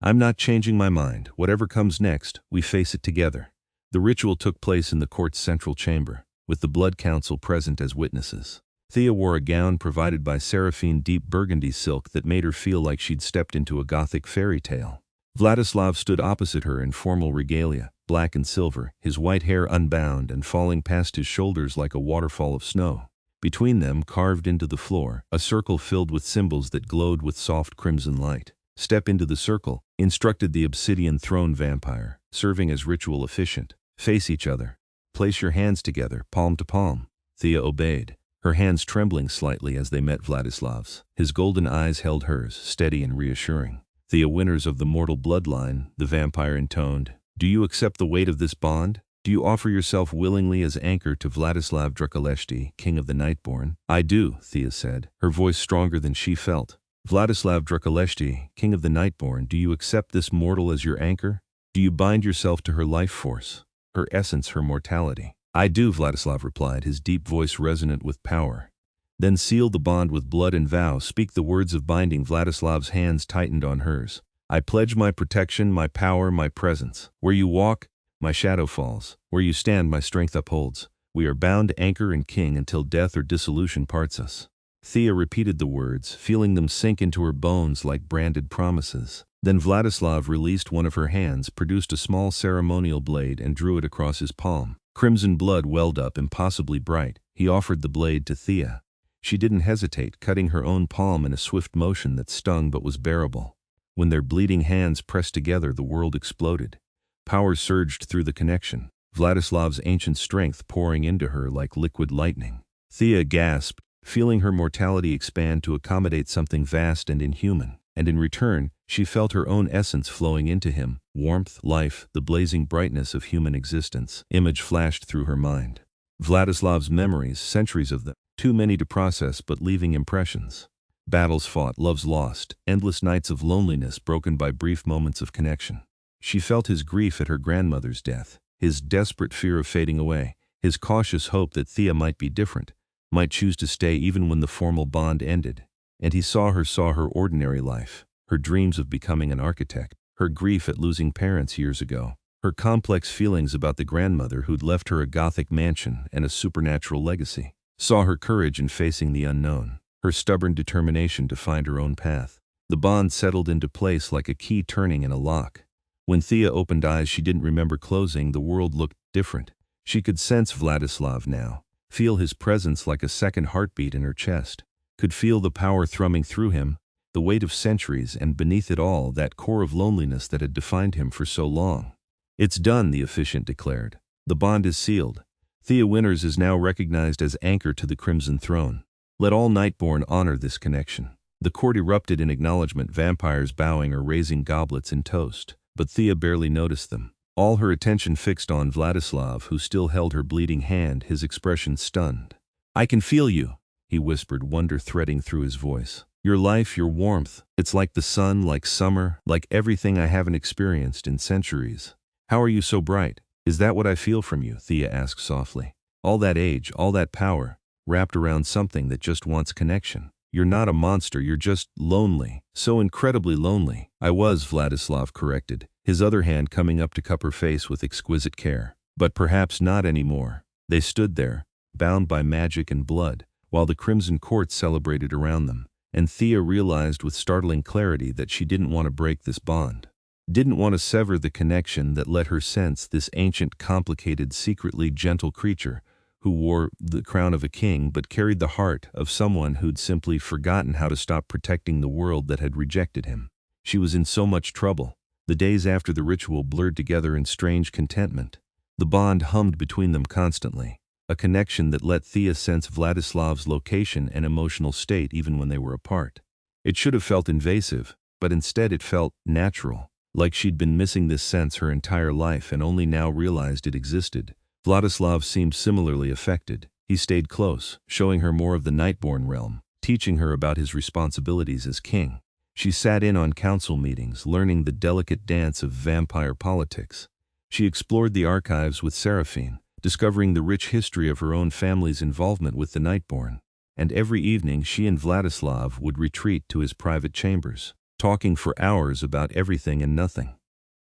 I'm not changing my mind. Whatever comes next, we face it together. The ritual took place in the court's central chamber, with the Blood Council present as witnesses. Thea wore a gown provided by Seraphine, deep burgundy silk that made her feel like she'd stepped into a Gothic fairy tale. Vladislav stood opposite her in formal regalia, black and silver, his white hair unbound and falling past his shoulders like a waterfall of snow. Between them, carved into the floor, a circle filled with symbols that glowed with soft crimson light. Step into the circle, instructed the obsidian throne vampire, serving as ritual officiant. Face each other. Place your hands together, palm to palm. Thea obeyed. her hands trembling slightly as they met Vladislav's. His golden eyes held hers, steady and reassuring. "Thea Winters of the mortal bloodline," the vampire intoned. "Do you accept the weight of this bond? Do you offer yourself willingly as anchor to Vladislav Drukaleshti, king of the Nightborn?" "I do," Thea said, her voice stronger than she felt. "Vladislav Drukaleshti, king of the Nightborn, do you accept this mortal as your anchor? Do you bind yourself to her life force, her essence, her mortality?" "I do," Vladislav replied, his deep voice resonant with power. "Then seal the bond with blood and vow. Speak the words of binding." Vladislav's hands tightened on hers. "I pledge my protection, my power, my presence. Where you walk, my shadow falls. Where you stand, my strength upholds. We are bound, anchor and king, until death or dissolution parts us." Thea repeated the words, feeling them sink into her bones like branded promises. Then Vladislav released one of her hands, produced a small ceremonial blade, and drew it across his palm. Crimson blood welled up, impossibly bright. He offered the blade to Thea. She didn't hesitate, cutting her own palm in a swift motion that stung but was bearable. When their bleeding hands pressed together, the world exploded. Power surged through the connection, Vladislav's ancient strength pouring into her like liquid lightning. Thea gasped, feeling her mortality expand to accommodate something vast and inhuman, and in return, she felt her own essence flowing into him, warmth, life, the blazing brightness of human existence. Image flashed through her mind. Vladislav's memories, centuries of them, too many to process but leaving impressions. Battles fought, loves lost, endless nights of loneliness broken by brief moments of connection. She felt his grief at her grandmother's death, his desperate fear of fading away, his cautious hope that Thea might be different, might choose to stay even when the formal bond ended. And he saw her ordinary life, her dreams of becoming an architect, her grief at losing parents years ago, her complex feelings about the grandmother who'd left her a Gothic mansion and a supernatural legacy. Saw her courage in facing the unknown, her stubborn determination to find her own path. The bond settled into place like a key turning in a lock. When Thea opened eyes she didn't remember closing, the world looked different. She could sense Vladislav now, feel his presence like a second heartbeat in her chest, could feel the power thrumming through him, the weight of centuries, and beneath it all, that core of loneliness that had defined him for so long. "It's done," the officiant declared. "The bond is sealed. Thea Winters is now recognized as anchor to the Crimson Throne. Let all Nightborn honor this connection." The court erupted in acknowledgement, vampires bowing or raising goblets in toast. But Thea barely noticed them. All her attention fixed on Vladislav, who still held her bleeding hand, his expression stunned. "I can feel you," he whispered, wonder threading through his voice. "Your life, your warmth. It's like the sun, like summer, like everything I haven't experienced in centuries. How are you so bright?" "Is that what I feel from you?" Thea asked softly. "All that age, all that power, wrapped around something that just wants connection. You're not a monster, you're just lonely, so incredibly lonely." "I was," Vladislav corrected, his other hand coming up to cup her face with exquisite care. "But perhaps not anymore." They stood there, bound by magic and blood, while the Crimson Court celebrated around them, and Thea realized with startling clarity that she didn't want to break this bond. Didn't want to sever the connection that let her sense this ancient, complicated, secretly gentle creature who wore the crown of a king but carried the heart of someone who'd simply forgotten how to stop protecting the world that had rejected him. She was in so much trouble. The days after the ritual blurred together in strange contentment. The bond hummed between them constantly, a connection that let Thea sense Vladislav's location and emotional state even when they were apart. It should have felt invasive, but instead it felt natural, like she'd been missing this sense her entire life and only now realized it existed. Vladislav seemed similarly affected. He stayed close, showing her more of the Nightborn realm, teaching her about his responsibilities as king. She sat in on council meetings, learning the delicate dance of vampire politics. She explored the archives with Seraphine, discovering the rich history of her own family's involvement with the Nightborn. And every evening she and Vladislav would retreat to his private chambers, talking for hours about everything and nothing.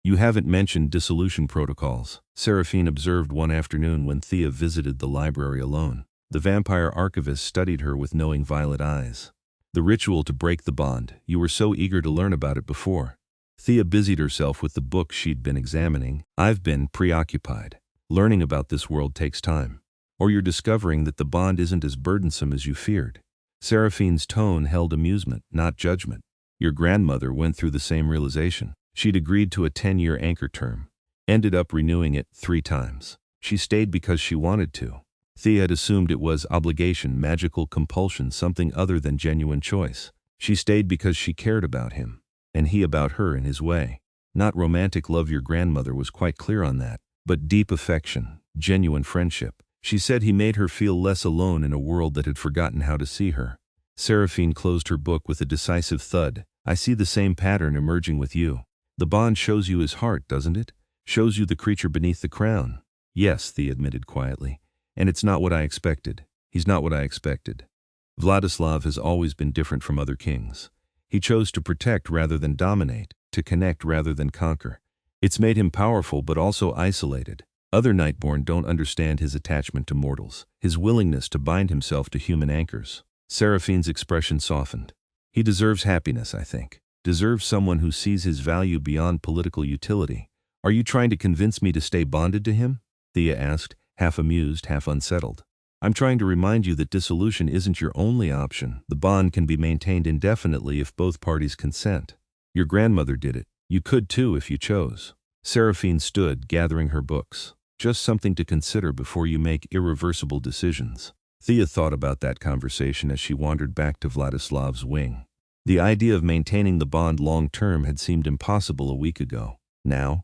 "You haven't mentioned dissolution protocols," Seraphine observed one afternoon when Thea visited the library alone. The vampire archivist studied her with knowing violet eyes. "The ritual to break the bond, you were so eager to learn about it before." Thea busied herself with the book she'd been examining. "I've been preoccupied. Learning about this world takes time. Or you're discovering that the bond isn't as burdensome as you feared." Seraphine's tone held amusement, not judgment. "Your grandmother went through the same realization. She'd agreed to a 10-year anchor term, ended up renewing it 3 times. She stayed because she wanted to." Thea had assumed it was obligation, magical compulsion, something other than genuine choice. She stayed because she cared about him, and he about her in his way. Not romantic love, your grandmother was quite clear on that, but deep affection, genuine friendship. She said he made her feel less alone in a world that had forgotten how to see her. Seraphine closed her book with a decisive thud. I see the same pattern emerging with you. The bond shows you his heart, doesn't it? Shows you the creature beneath the crown. Yes, Thea admitted quietly. And it's not what I expected. He's not what I expected. Vladislav has always been different from other kings. He chose to protect rather than dominate, to connect rather than conquer. It's made him powerful but also isolated. Other Nightborn don't understand his attachment to mortals, his willingness to bind himself to human anchors. Seraphine's expression softened. He deserves happiness, I think. Deserves someone who sees his value beyond political utility. Are you trying to convince me to stay bonded to him? Thea asked, half amused, half unsettled. I'm trying to remind you that dissolution isn't your only option. The bond can be maintained indefinitely if both parties consent. Your grandmother did it. You could too if you chose. Seraphine stood, gathering her books. Just something to consider before you make irreversible decisions. Thea thought about that conversation as she wandered back to Vladislav's wing. The idea of maintaining the bond long-term had seemed impossible a week ago. Now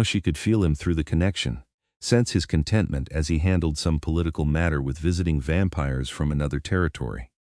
she could feel him through the connection, sense his contentment as he handled some political matter with visiting vampires from another territory.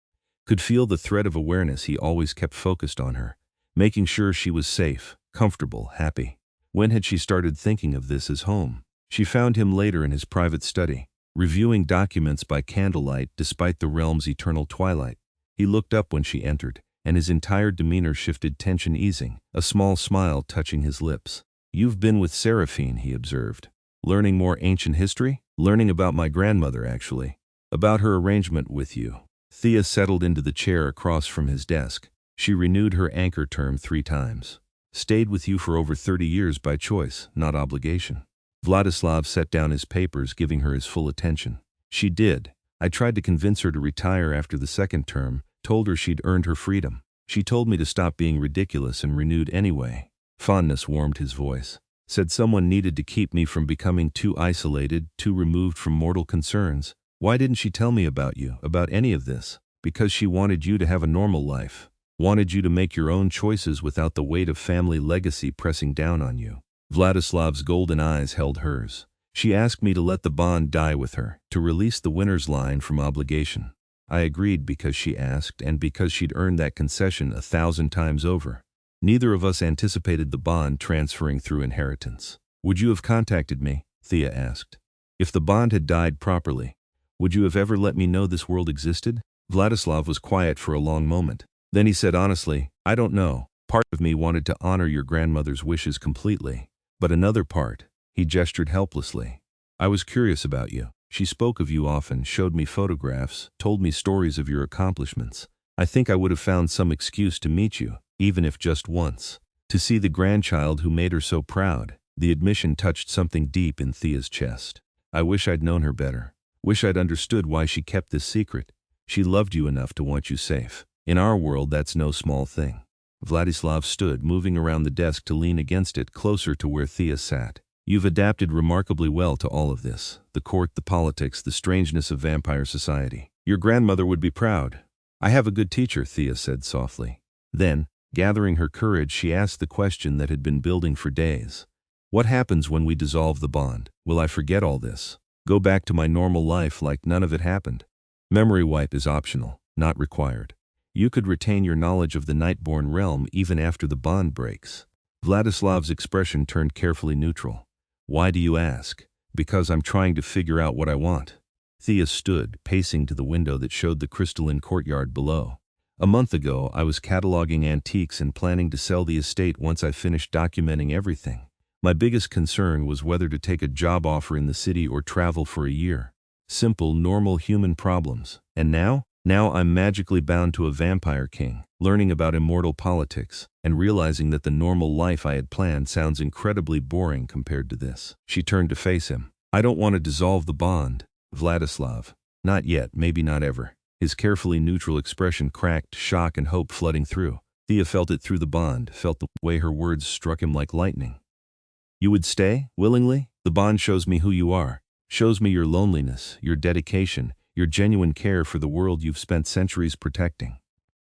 Could feel the thread of awareness he always kept focused on her, making sure she was safe, comfortable, happy. When had she started thinking of this as home? She found him later in his private study, reviewing documents by candlelight despite the realm's eternal twilight. He looked up when she entered, and his entire demeanor shifted, tension easing, a small smile touching his lips. You've been with Seraphine, he observed. Learning more ancient history? Learning about my grandmother, actually. About her arrangement with you. Thea settled into the chair across from his desk. She renewed her anchor term 3 times. Stayed with you for over 30 years by choice, not obligation. Vladislav set down his papers, giving her his full attention. She did. I tried to convince her to retire after the 2nd term, told her she'd earned her freedom. She told me to stop being ridiculous and renewed anyway. Fondness warmed his voice. Said someone needed to keep me from becoming too isolated, too removed from mortal concerns. Why didn't she tell me about you, about any of this? Because she wanted you to have a normal life. Wanted you to make your own choices without the weight of family legacy pressing down on you. Vladislav's golden eyes held hers. She asked me to let the bond die with her, to release the winner's line from obligation. I agreed because she asked and because she'd earned that concession 1,000 times over. Neither of us anticipated the bond transferring through inheritance. Would you have contacted me? Thea asked. If the bond had died properly, would you have ever let me know this world existed? Vladislav was quiet for a long moment. Then he said honestly, I don't know. Part of me wanted to honor your grandmother's wishes completely. But another part, he gestured helplessly. I was curious about you. She spoke of you often, showed me photographs, told me stories of your accomplishments. I think I would have found some excuse to meet you, even if just once. To see the grandchild who made her so proud. The admission touched something deep in Thea's chest. I wish I'd known her better. Wish I'd understood why she kept this secret. She loved you enough to want you safe. In our world, that's no small thing. Vladislav stood, moving around the desk to lean against it, closer to where Thea sat. You've adapted remarkably well to all of this. The court, the politics, the strangeness of vampire society. Your grandmother would be proud. I have a good teacher, Thea said softly. Then, gathering her courage, she asked the question that had been building for days. What happens when we dissolve the bond? Will I forget all this? Go back to my normal life like none of it happened? Memory wipe is optional, not required. You could retain your knowledge of the Nightborn realm even after the bond breaks. Vladislav's expression turned carefully neutral. Why do you ask? Because I'm trying to figure out what I want. Thea stood, pacing to the window that showed the crystalline courtyard below. A month ago, I was cataloging antiques and planning to sell the estate once I finished documenting everything. My biggest concern was whether to take a job offer in the city or travel for a year. Simple, normal human problems. And now? Now I'm magically bound to a vampire king, learning about immortal politics, and realizing that the normal life I had planned sounds incredibly boring compared to this. She turned to face him. I don't want to dissolve the bond, Vladislav. Not yet, maybe not ever. His carefully neutral expression cracked, shock and hope flooding through. Thea felt it through the bond, felt the way her words struck him like lightning. You would stay, willingly? The bond shows me who you are. Shows me your loneliness, your dedication, your genuine care for the world you've spent centuries protecting.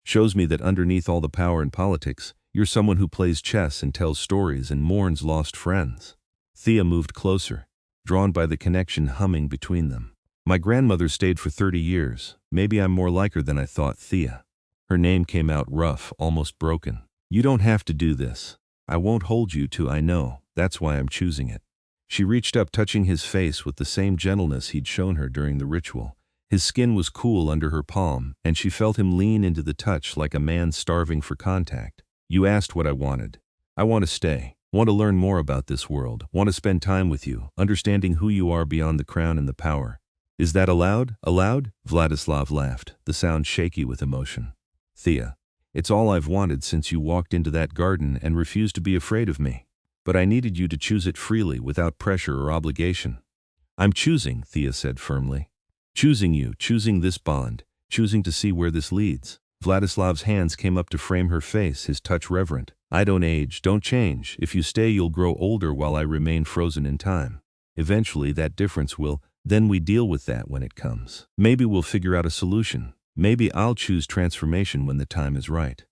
Shows me that underneath all the power and politics, you're someone who plays chess and tells stories and mourns lost friends. Thea moved closer, drawn by the connection humming between them. My grandmother stayed for 30 years. Maybe I'm more like her than I thought, Thea. Her name came out rough, almost broken. You don't have to do this. I won't hold you to, I know. That's why I'm choosing it. She reached up, touching his face with the same gentleness he'd shown her during the ritual. His skin was cool under her palm, and she felt him lean into the touch like a man starving for contact. You asked what I wanted. I want to stay. Want to learn more about this world. Want to spend time with you, understanding who you are beyond the crown and the power. Is that allowed? Allowed? Vladislav laughed, the sound shaky with emotion. Thea, it's all I've wanted since you walked into that garden and refused to be afraid of me. But I needed you to choose it freely, without pressure or obligation. I'm choosing, Thea said firmly. Choosing you, choosing this bond, choosing to see where this leads. Vladislav's hands came up to frame her face, his touch reverent. I don't age, don't change. If you stay, you'll grow older while I remain frozen in time. Eventually, that difference will, then we deal with that when it comes. Maybe we'll figure out a solution. Maybe I'll choose transformation when the time is right.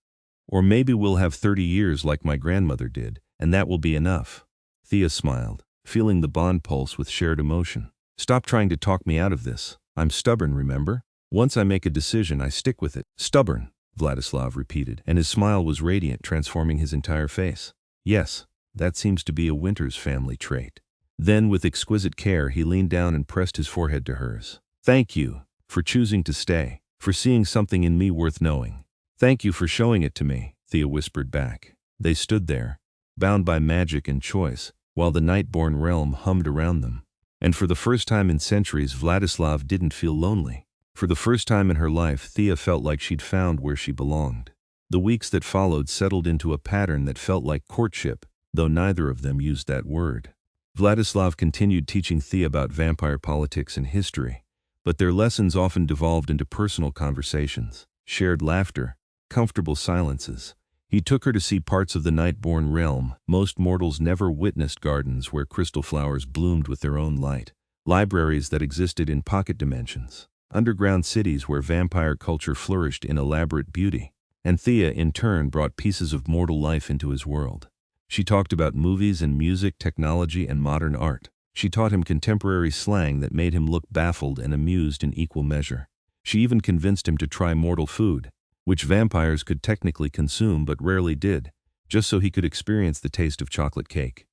Or maybe we'll have 30 years like my grandmother did, and that will be enough. Thea smiled, feeling the bond pulse with shared emotion. Stop trying to talk me out of this. I'm stubborn, remember? Once I make a decision, I stick with it. Stubborn, Vladislav repeated, and his smile was radiant, transforming his entire face. Yes, that seems to be a Winters family trait. Then, with exquisite care, he leaned down and pressed his forehead to hers. Thank you for choosing to stay, for seeing something in me worth knowing. Thank you for showing it to me, Thea whispered back. They stood there, bound by magic and choice, while the night-born realm hummed around them. And for the first time in centuries, Vladislav didn't feel lonely. For the first time in her life, Thea felt like she'd found where she belonged. The weeks that followed settled into a pattern that felt like courtship, though neither of them used that word. Vladislav continued teaching Thea about vampire politics and history, but their lessons often devolved into personal conversations, shared laughter, comfortable silences. He took her to see parts of the night-born realm most mortals never witnessed, gardens where crystal flowers bloomed with their own light, libraries that existed in pocket dimensions, underground cities where vampire culture flourished in elaborate beauty. And Thea, in turn, brought pieces of mortal life into his world. She talked about movies and music, technology and modern art. She taught him contemporary slang that made him look baffled and amused in equal measure. She even convinced him to try mortal food, which vampires could technically consume but rarely did, just so he could experience the taste of chocolate cake.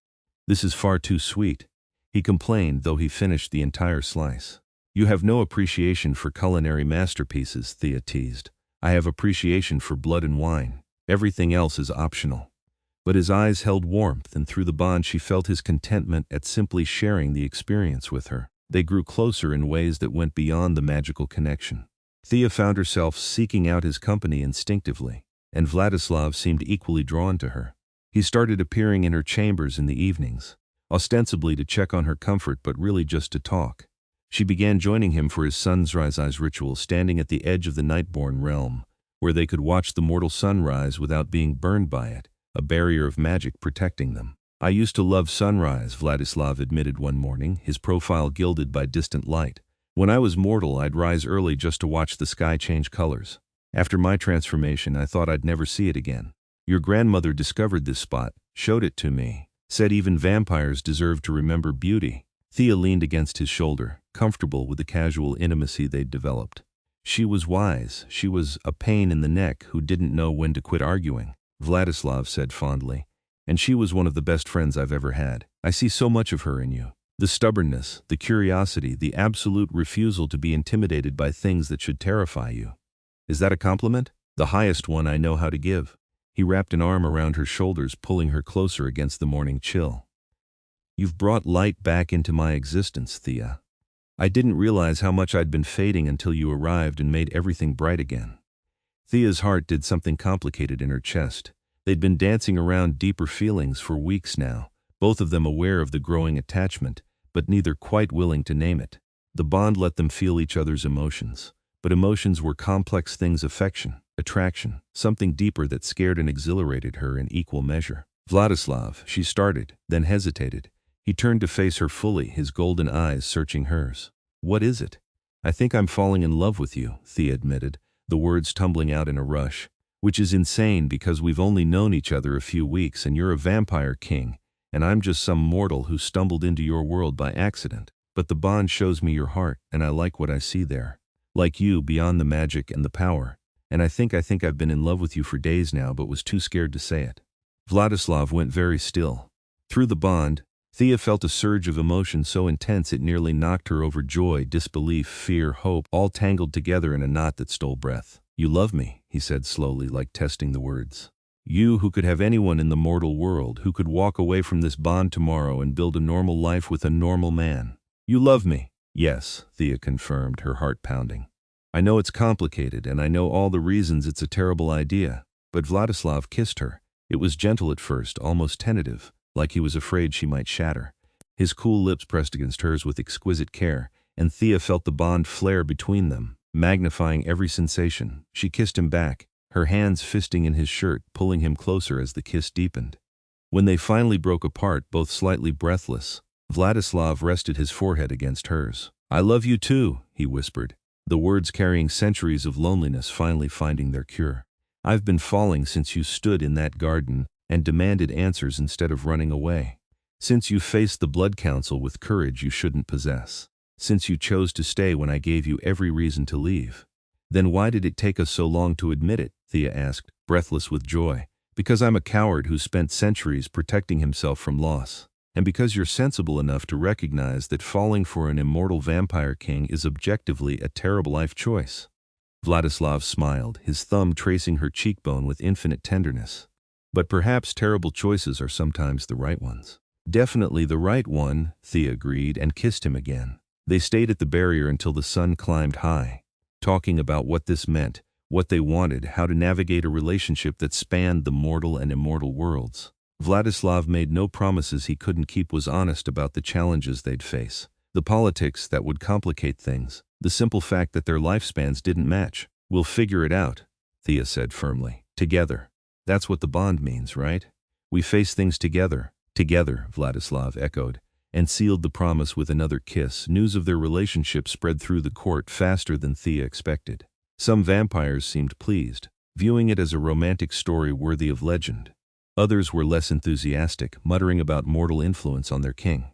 This is far too sweet, he complained, though he finished the entire slice. You have no appreciation for culinary masterpieces, Thea teased. I have appreciation for blood and wine. Everything else is optional. But his eyes held warmth, and through the bond she felt his contentment at simply sharing the experience with her. They grew closer in ways that went beyond the magical connection. Thea found herself seeking out his company instinctively, and Vladislav seemed equally drawn to her. He started appearing in her chambers in the evenings, ostensibly to check on her comfort but really just to talk. She began joining him for his sunrise ritual, standing at the edge of the night-born realm, where they could watch the mortal sunrise without being burned by it, a barrier of magic protecting them. I used to love sunrise, Vladislav admitted one morning, his profile gilded by distant light. When I was mortal, I'd rise early just to watch the sky change colors. After my transformation, I thought I'd never see it again. Your grandmother discovered this spot, showed it to me, said even vampires deserve to remember beauty. Thea leaned against his shoulder, comfortable with the casual intimacy they'd developed. She was wise. She was a pain in the neck who didn't know when to quit arguing, Vladislav said fondly. And she was one of the best friends I've ever had. I see so much of her in you. The stubbornness, the curiosity, the absolute refusal to be intimidated by things that should terrify you. Is that a compliment? The highest one I know how to give. He wrapped an arm around her shoulders, pulling her closer against the morning chill. You've brought light back into my existence, Thea. I didn't realize how much I'd been fading until you arrived and made everything bright again. Thea's heart did something complicated in her chest. They'd been dancing around deeper feelings for weeks now, both of them aware of the growing attachment, but neither quite willing to name it. The bond let them feel each other's emotions, but emotions were complex things: affection, attraction, something deeper that scared and exhilarated her in equal measure. Vladislav, she started, then hesitated. He turned to face her fully, his golden eyes searching hers. "What is it?" "I think I'm falling in love with you," Thea admitted, the words tumbling out in a rush. "Which is insane because we've only known each other a few weeks and you're a vampire king, and I'm just some mortal who stumbled into your world by accident. But the bond shows me your heart, and I like what I see there. Like you, beyond the magic and the power. And I think I've been in love with you for days now but was too scared to say it." Vladislav went very still. Through the bond, Thea felt a surge of emotion so intense it nearly knocked her over: joy, disbelief, fear, hope, all tangled together in a knot that stole breath. "You love me," he said slowly, like testing the words. "You who could have anyone in the mortal world, who could walk away from this bond tomorrow and build a normal life with a normal man. You love me." "Yes," Thea confirmed, her heart pounding. "I know it's complicated, and I know all the reasons it's a terrible idea." But Vladislav kissed her. It was gentle at first, almost tentative, like he was afraid she might shatter. His cool lips pressed against hers with exquisite care, and Thea felt the bond flare between them, magnifying every sensation. She kissed him back, her hands fisting in his shirt, pulling him closer as the kiss deepened. When they finally broke apart, both slightly breathless, Vladislav rested his forehead against hers. "I love you too," he whispered, the words carrying centuries of loneliness finally finding their cure. "I've been falling since you stood in that garden and demanded answers instead of running away. Since you faced the blood council with courage you shouldn't possess. Since you chose to stay when I gave you every reason to leave." "Then why did it take us so long to admit it?" Thea asked, breathless with joy. "Because I'm a coward who spent centuries protecting himself from loss. And because you're sensible enough to recognize that falling for an immortal vampire king is objectively a terrible life choice." Vladislav smiled, his thumb tracing her cheekbone with infinite tenderness. "But perhaps terrible choices are sometimes the right ones." "Definitely the right one," Thea agreed and kissed him again. They stayed at the barrier until the sun climbed high, talking about what this meant, what they wanted, how to navigate a relationship that spanned the mortal and immortal worlds. Vladislav made no promises he couldn't keep, was honest about the challenges they'd face, the politics that would complicate things, the simple fact that their lifespans didn't match. "We'll figure it out," Thea said firmly. "Together. That's what the bond means, right? We face things together." "Together," Vladislav echoed, and sealed the promise with another kiss. News of their relationship spread through the court faster than Thea expected. Some vampires seemed pleased, viewing it as a romantic story worthy of legend. Others were less enthusiastic, muttering about mortal influence on their king.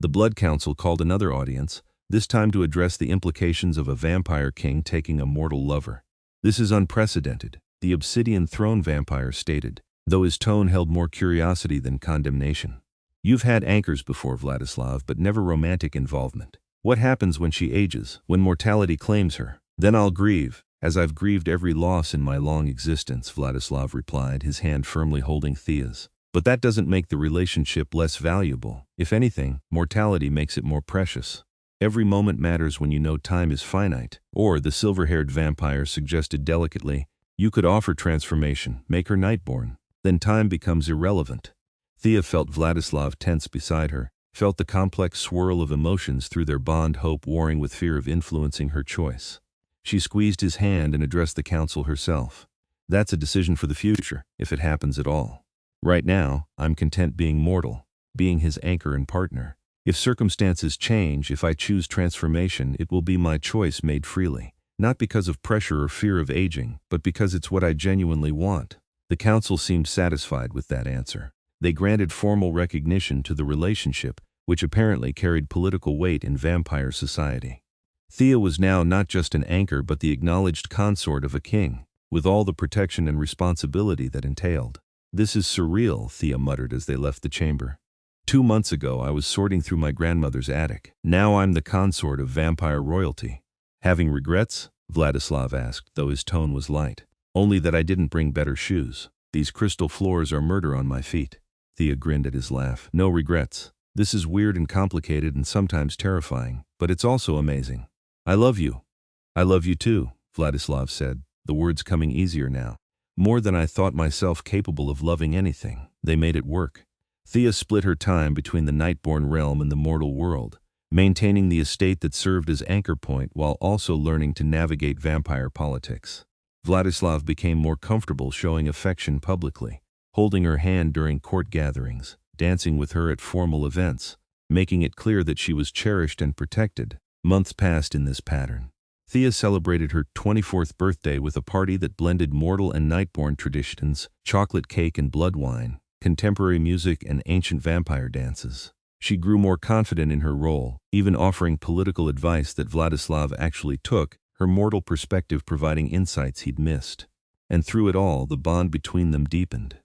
The Blood Council called another audience, this time to address the implications of a vampire king taking a mortal lover. "This is unprecedented," the Obsidian Throne vampire stated, though his tone held more curiosity than condemnation. "You've had anchors before, Vladislav, but never romantic involvement. What happens when she ages, when mortality claims her?" "Then I'll grieve, as I've grieved every loss in my long existence," Vladislav replied, his hand firmly holding Thea's. "But that doesn't make the relationship less valuable. If anything, mortality makes it more precious. Every moment matters when you know time is finite." "Or," the silver-haired vampire suggested delicately, "you could offer transformation, make her nightborn. Then time becomes irrelevant." Thea felt Vladislav tense beside her, felt the complex swirl of emotions through their bond, hope warring with fear of influencing her choice. She squeezed his hand and addressed the council herself. "That's a decision for the future, if it happens at all. Right now, I'm content being mortal, being his anchor and partner. If circumstances change, if I choose transformation, it will be my choice made freely. Not because of pressure or fear of aging, but because it's what I genuinely want." The council seemed satisfied with that answer. They granted formal recognition to the relationship, which apparently carried political weight in vampire society. Thea was now not just an anchor but the acknowledged consort of a king, with all the protection and responsibility that entailed. "This is surreal," Thea muttered as they left the chamber. 2 months ago I was sorting through my grandmother's attic. Now I'm the consort of vampire royalty." "Having regrets?" Vladislav asked, though his tone was light. "Only that I didn't bring better shoes. These crystal floors are murder on my feet." Thea grinned at his laugh. "No regrets. This is weird and complicated and sometimes terrifying, but it's also amazing. I love you." "I love you too," Vladislav said, the words coming easier now. "More than I thought myself capable of loving anything." They made it work. Thea split her time between the Nightborn realm and the mortal world, maintaining the estate that served as anchor point while also learning to navigate vampire politics. Vladislav became more comfortable showing affection publicly, holding her hand during court gatherings, dancing with her at formal events, making it clear that she was cherished and protected. Months passed in this pattern. Thea celebrated her 24th birthday with a party that blended mortal and nightborn traditions, chocolate cake and blood wine, contemporary music and ancient vampire dances. She grew more confident in her role, even offering political advice that Vladislav actually took, her mortal perspective providing insights he'd missed. And through it all, the bond between them deepened.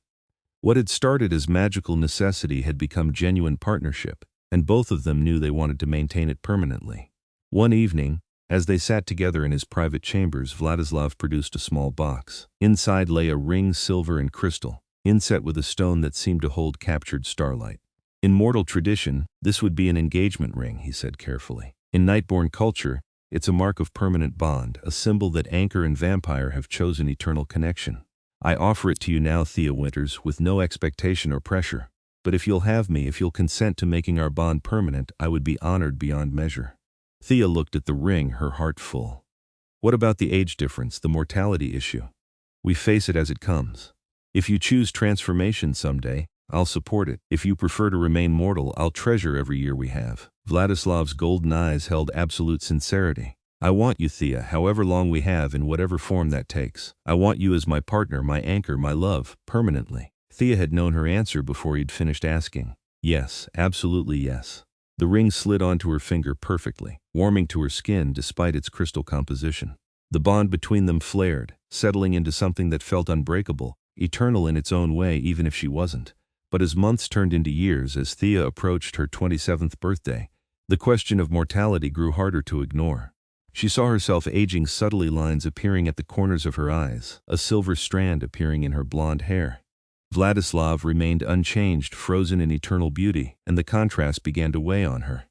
What had started as magical necessity had become genuine partnership, and both of them knew they wanted to maintain it permanently. One evening, as they sat together in his private chambers, Vladislav produced a small box. Inside lay a ring, silver and crystal, inset with a stone that seemed to hold captured starlight. In mortal tradition, this would be an engagement ring, he said carefully. In Nightborn culture, it's a mark of permanent bond, a symbol that anchor and vampire have chosen eternal connection. I offer it to you now, Thea Winters, with no expectation or pressure. But if you'll have me, if you'll consent to making our bond permanent, I would be honored beyond measure. Thea looked at the ring, her heart full. What about the age difference, the mortality issue? We face it as it comes. If you choose transformation someday, I'll support it. If you prefer to remain mortal, I'll treasure every year we have. Vladislav's golden eyes held absolute sincerity. I want you, Thea, however long we have, in whatever form that takes. I want you as my partner, my anchor, my love, permanently. Thea had known her answer before he'd finished asking. Yes, absolutely yes. The ring slid onto her finger perfectly, warming to her skin despite its crystal composition. The bond between them flared, settling into something that felt unbreakable, eternal in its own way even if she wasn't. But as months turned into years, as Thea approached her 27th birthday, the question of mortality grew harder to ignore. She saw herself aging, subtly, lines appearing at the corners of her eyes, a silver strand appearing in her blonde hair. Vladislav remained unchanged, frozen in eternal beauty, and the contrast began to weigh on her.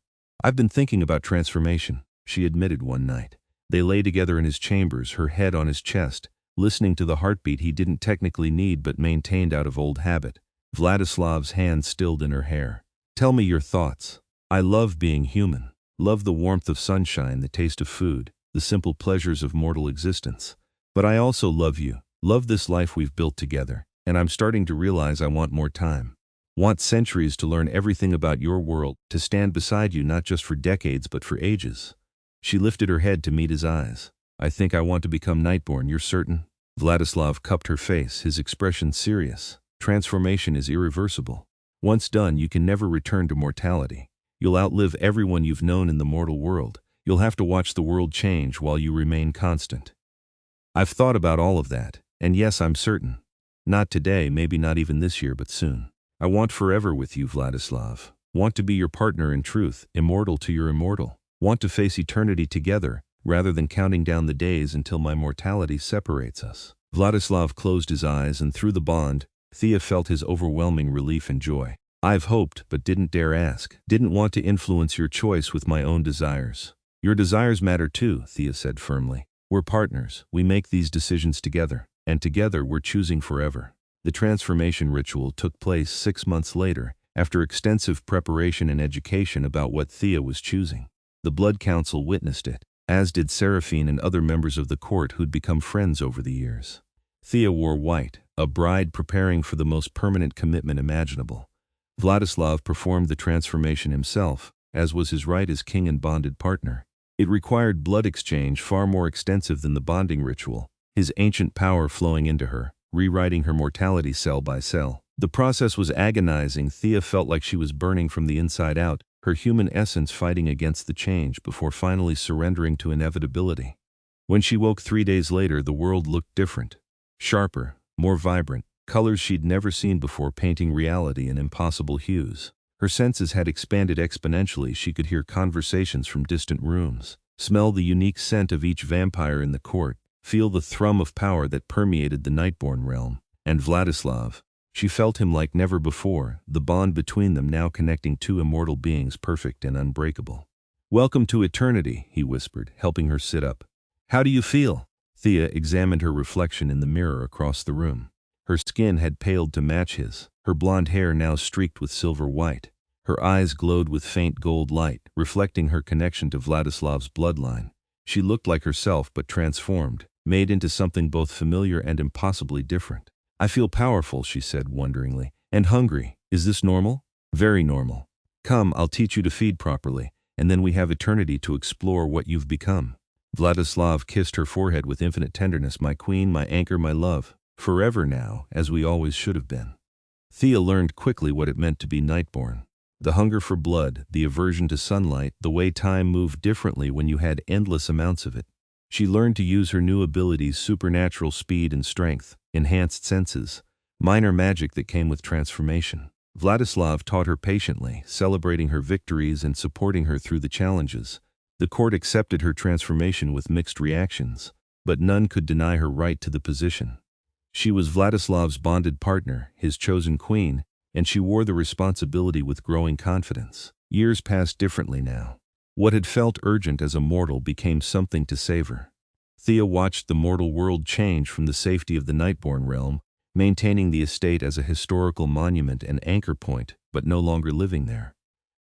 I've been thinking about transformation, she admitted one night. They lay together in his chambers, her head on his chest, listening to the heartbeat he didn't technically need but maintained out of old habit. Vladislav's hand stilled in her hair. Tell me your thoughts. I love being human. Love the warmth of sunshine, the taste of food, the simple pleasures of mortal existence. But I also love you, love this life we've built together, and I'm starting to realize I want more time. Want centuries to learn everything about your world, to stand beside you not just for decades but for ages. She lifted her head to meet his eyes. I think I want to become Nightborn, you're certain? Vladislav cupped her face, his expression serious. Transformation is irreversible. Once done, you can never return to mortality. You'll outlive everyone you've known in the mortal world. You'll have to watch the world change while you remain constant. I've thought about all of that, and yes, I'm certain. Not today, maybe not even this year, but soon. I want forever with you, Vladislav. Want to be your partner in truth, immortal to your immortal. Want to face eternity together, rather than counting down the days until my mortality separates us. Vladislav closed his eyes, and through the bond, Thea felt his overwhelming relief and joy. I've hoped, but didn't dare ask. Didn't want to influence your choice with my own desires. Your desires matter too, Thea said firmly. We're partners. We make these decisions together. And together we're choosing forever. The transformation ritual took place 6 months later, after extensive preparation and education about what Thea was choosing. The Blood Council witnessed it, as did Seraphine and other members of the court who'd become friends over the years. Thea wore white, a bride preparing for the most permanent commitment imaginable. Vladislav performed the transformation himself, as was his right as king and bonded partner. It required blood exchange far more extensive than the bonding ritual, his ancient power flowing into her, rewriting her mortality cell by cell. The process was agonizing. Thea felt like she was burning from the inside out, her human essence fighting against the change before finally surrendering to inevitability. When she woke 3 days later, the world looked different. Sharper, more vibrant, colors she'd never seen before painting reality in impossible hues. Her senses had expanded exponentially. She could hear conversations from distant rooms, smell the unique scent of each vampire in the court, feel the thrum of power that permeated the Nightborn realm. And Vladislav, she felt him like never before, the bond between them now connecting two immortal beings, perfect and unbreakable. Welcome to eternity, he whispered, helping her sit up. How do you feel? Thea examined her reflection in the mirror across the room. Her skin had paled to match his, her blonde hair now streaked with silver white. Her eyes glowed with faint gold light, reflecting her connection to Vladislav's bloodline. She looked like herself but transformed, made into something both familiar and impossibly different. I feel powerful, she said wonderingly, and hungry. Is this normal? Very normal. Come, I'll teach you to feed properly, and then we have eternity to explore what you've become. Vladislav kissed her forehead with infinite tenderness. My queen, my anchor, my love. Forever now, as we always should have been. Thea learned quickly what it meant to be nightborn. The hunger for blood, the aversion to sunlight, the way time moved differently when you had endless amounts of it. She learned to use her new abilities, supernatural speed and strength, enhanced senses, minor magic that came with transformation. Vladislav taught her patiently, celebrating her victories and supporting her through the challenges. The court accepted her transformation with mixed reactions, but none could deny her right to the position. She was Vladislav's bonded partner, his chosen queen, and she wore the responsibility with growing confidence. Years passed differently now. What had felt urgent as a mortal became something to savor. Thea watched the mortal world change from the safety of the Nightborn realm, maintaining the estate as a historical monument and anchor point, but no longer living there.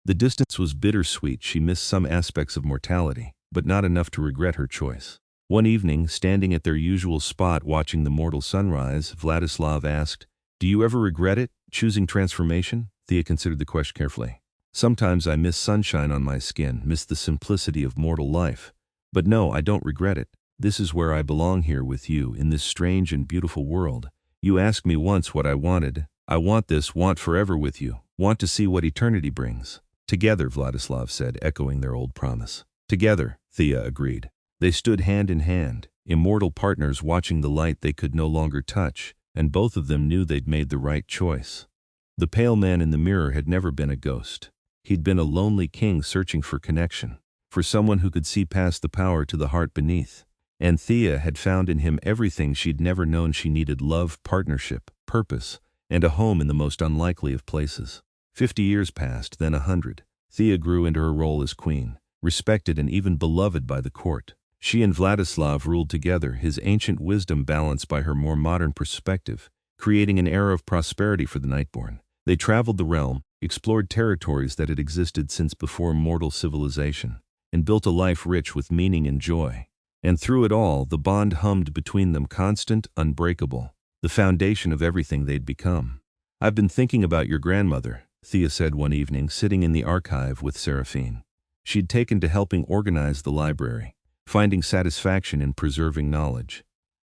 The distance was bittersweet. She missed some aspects of mortality, but not enough to regret her choice. One evening, standing at their usual spot watching the mortal sunrise, Vladislav asked, "Do you ever regret it, choosing transformation?" Thea considered the question carefully. "Sometimes I miss sunshine on my skin, miss the simplicity of mortal life. But no, I don't regret it. This is where I belong, here with you, in this strange and beautiful world. You asked me once what I wanted. I want this, want forever with you, want to see what eternity brings." "Together," Vladislav said, echoing their old promise. "Together," Thea agreed. They stood hand in hand, immortal partners watching the light they could no longer touch, and both of them knew they'd made the right choice. The pale man in the mirror had never been a ghost. He'd been a lonely king searching for connection, for someone who could see past the power to the heart beneath. And Thea had found in him everything she'd never known she needed: love, partnership, purpose, and a home in the most unlikely of places. 50 years passed, then 100. Thea grew into her role as queen, respected and even beloved by the court. She and Vladislav ruled together, his ancient wisdom balanced by her more modern perspective, creating an era of prosperity for the Nightborn. They traveled the realm, explored territories that had existed since before mortal civilization, and built a life rich with meaning and joy. And through it all, the bond hummed between them, constant, unbreakable, the foundation of everything they'd become. "I've been thinking about your grandmother," Thea said one evening, sitting in the archive with Seraphine. She'd taken to helping organize the library, finding satisfaction in preserving knowledge.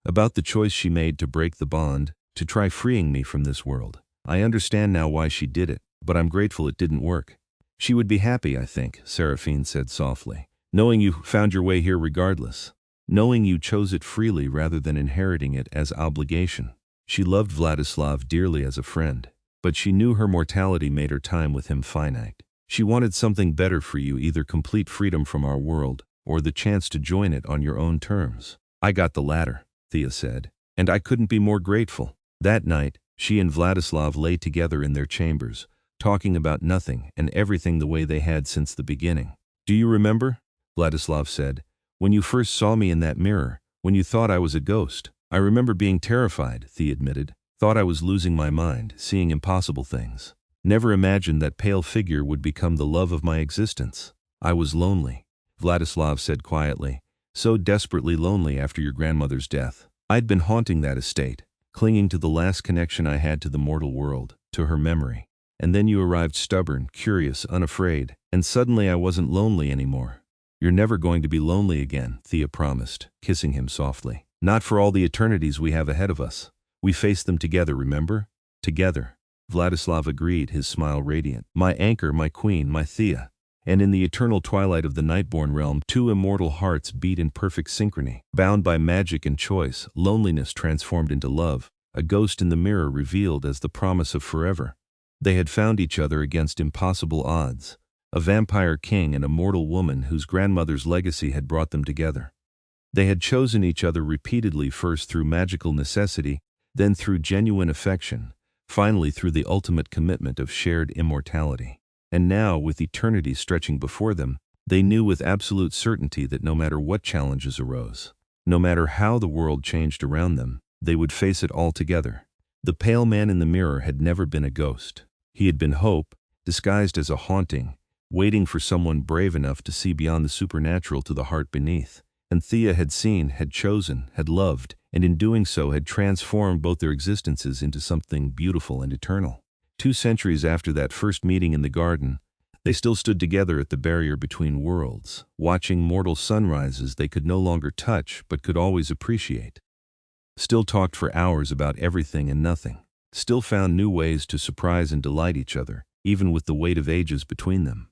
"About the choice she made to break the bond, to try freeing me from this world. I understand now why she did it, but I'm grateful it didn't work." "She would be happy, I think," Seraphine said softly, "knowing you found your way here regardless, knowing you chose it freely rather than inheriting it as obligation." She loved Vladislav dearly as a friend, but she knew her mortality made her time with him finite. She wanted something better for you, either complete freedom from our world, or the chance to join it on your own terms. "I got the latter," Thea said, "and I couldn't be more grateful." That night, she and Vladislav lay together in their chambers, talking about nothing and everything the way they had since the beginning. "Do you remember?" Vladislav said, "when you first saw me in that mirror, when you thought I was a ghost?" "I remember being terrified," Thea admitted. "Thought I was losing my mind, seeing impossible things. Never imagined that pale figure would become the love of my existence. I was lonely," Vladislav said quietly, "so desperately lonely after your grandmother's death. I'd been haunting that estate, clinging to the last connection I had to the mortal world, to her memory. And then you arrived, stubborn, curious, unafraid, and suddenly I wasn't lonely anymore." "You're never going to be lonely again," Thea promised, kissing him softly. "Not for all the eternities we have ahead of us. We face them together, remember? Together." Vladislav agreed, his smile radiant. "My anchor, my queen, my Thea." And in the eternal twilight of the Nightborn realm, two immortal hearts beat in perfect synchrony. Bound by magic and choice, loneliness transformed into love, a ghost in the mirror revealed as the promise of forever. They had found each other against impossible odds, a vampire king and a mortal woman whose grandmother's legacy had brought them together. They had chosen each other repeatedly, first through magical necessity, then through genuine affection, finally through the ultimate commitment of shared immortality. And now, with eternity stretching before them, they knew with absolute certainty that no matter what challenges arose, no matter how the world changed around them, they would face it all together. The pale man in the mirror had never been a ghost. He had been hope, disguised as a haunting, waiting for someone brave enough to see beyond the supernatural to the heart beneath. And Thea had seen, had chosen, had loved, and in doing so had transformed both their existences into something beautiful and eternal. 2 centuries after that first meeting in the garden, They still stood together at the barrier between worlds, watching mortal sunrises they could no longer touch but could always appreciate. Still talked for hours about everything and nothing. Still found new ways to surprise and delight each other, even with the weight of ages between them.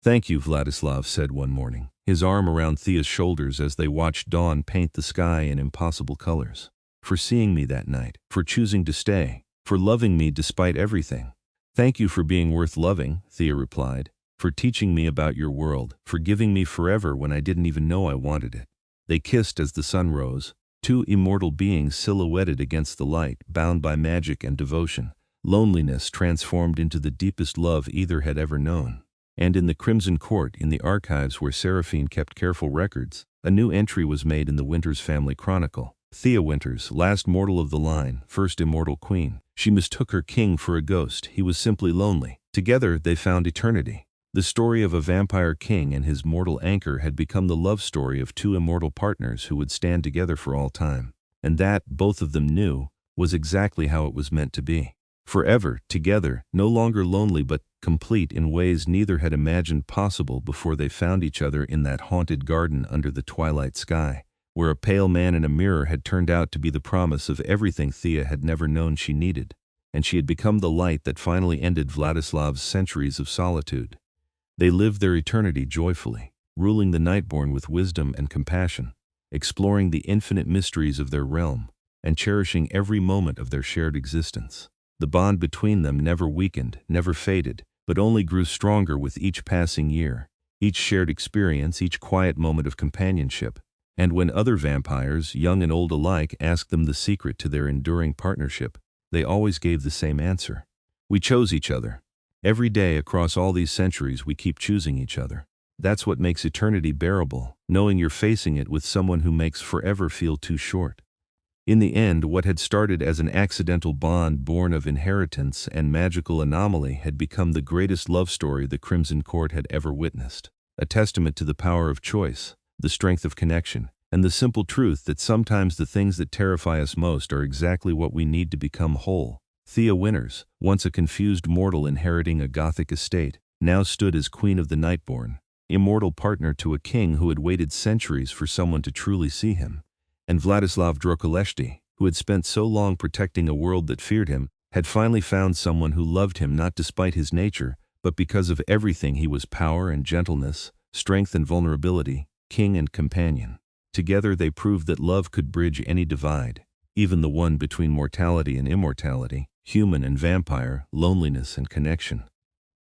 "Thank you," Vladislav said one morning, his arm around Thea's shoulders as they watched dawn paint the sky in impossible colors. "For seeing me that night, for choosing to stay, for loving me despite everything." "Thank you for being worth loving," Thea replied, "for teaching me about your world, for giving me forever when I didn't even know I wanted it." They kissed as the sun rose, two immortal beings silhouetted against the light, bound by magic and devotion, loneliness transformed into the deepest love either had ever known. And in the Crimson Court, in the archives where Seraphine kept careful records, a new entry was made in the Winters family chronicle. Thea Winters, last mortal of the line, first immortal queen. She mistook her king for a ghost. He was simply lonely. Together they found eternity. The story of a vampire king and his mortal anchor had become the love story of two immortal partners who would stand together for all time. And that, both of them knew, was exactly how it was meant to be. Forever, together, no longer lonely but complete in ways neither had imagined possible before they found each other in that haunted garden under the twilight sky, where a pale man in a mirror had turned out to be the promise of everything Thea had never known she needed, and she had become the light that finally ended Vladislav's centuries of solitude. They lived their eternity joyfully, ruling the Nightborn with wisdom and compassion, exploring the infinite mysteries of their realm, and cherishing every moment of their shared existence. The bond between them never weakened, never faded, but only grew stronger with each passing year, each shared experience, each quiet moment of companionship. And when other vampires, young and old alike, asked them the secret to their enduring partnership, they always gave the same answer. "We chose each other. Every day across all these centuries we keep choosing each other. That's what makes eternity bearable, knowing you're facing it with someone who makes forever feel too short." In the end, what had started as an accidental bond born of inheritance and magical anomaly had become the greatest love story the Crimson Court had ever witnessed. A testament to the power of choice, the strength of connection, and the simple truth that sometimes the things that terrify us most are exactly what we need to become whole. Thea Winters, once a confused mortal inheriting a Gothic estate, now stood as Queen of the Nightborn, immortal partner to a king who had waited centuries for someone to truly see him. And Vladislav Drokoleshti, who had spent so long protecting a world that feared him, had finally found someone who loved him not despite his nature, but because of everything he was: power and gentleness, strength and vulnerability, king and companion. Together they proved that love could bridge any divide, even the one between mortality and immortality, human and vampire, loneliness and connection.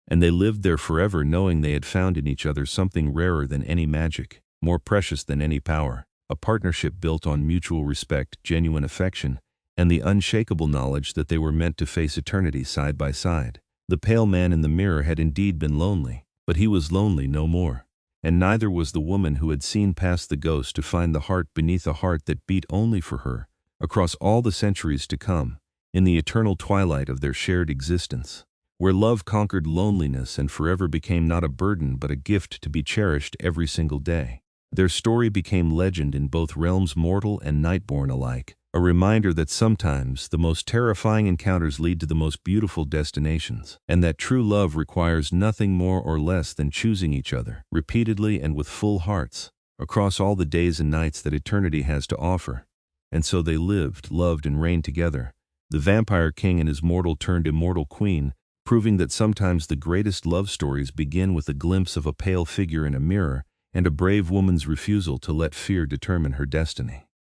And they lived there forever knowing they had found in each other something rarer than any magic, more precious than any power. A partnership built on mutual respect, genuine affection, and the unshakable knowledge that they were meant to face eternity side by side. The pale man in the mirror had indeed been lonely, but he was lonely no more. And neither was the woman who had seen past the ghost to find the heart beneath a heart that beat only for her, across all the centuries to come, in the eternal twilight of their shared existence, where love conquered loneliness and forever became not a burden but a gift to be cherished every single day. Their story became legend in both realms, mortal and Nightborn alike, a reminder that sometimes the most terrifying encounters lead to the most beautiful destinations, and that true love requires nothing more or less than choosing each other, repeatedly and with full hearts, across all the days and nights that eternity has to offer. And so they lived, loved, and reigned together, the vampire king and his mortal turned immortal queen, proving that sometimes the greatest love stories begin with a glimpse of a pale figure in a mirror, and a brave woman's refusal to let fear determine her destiny.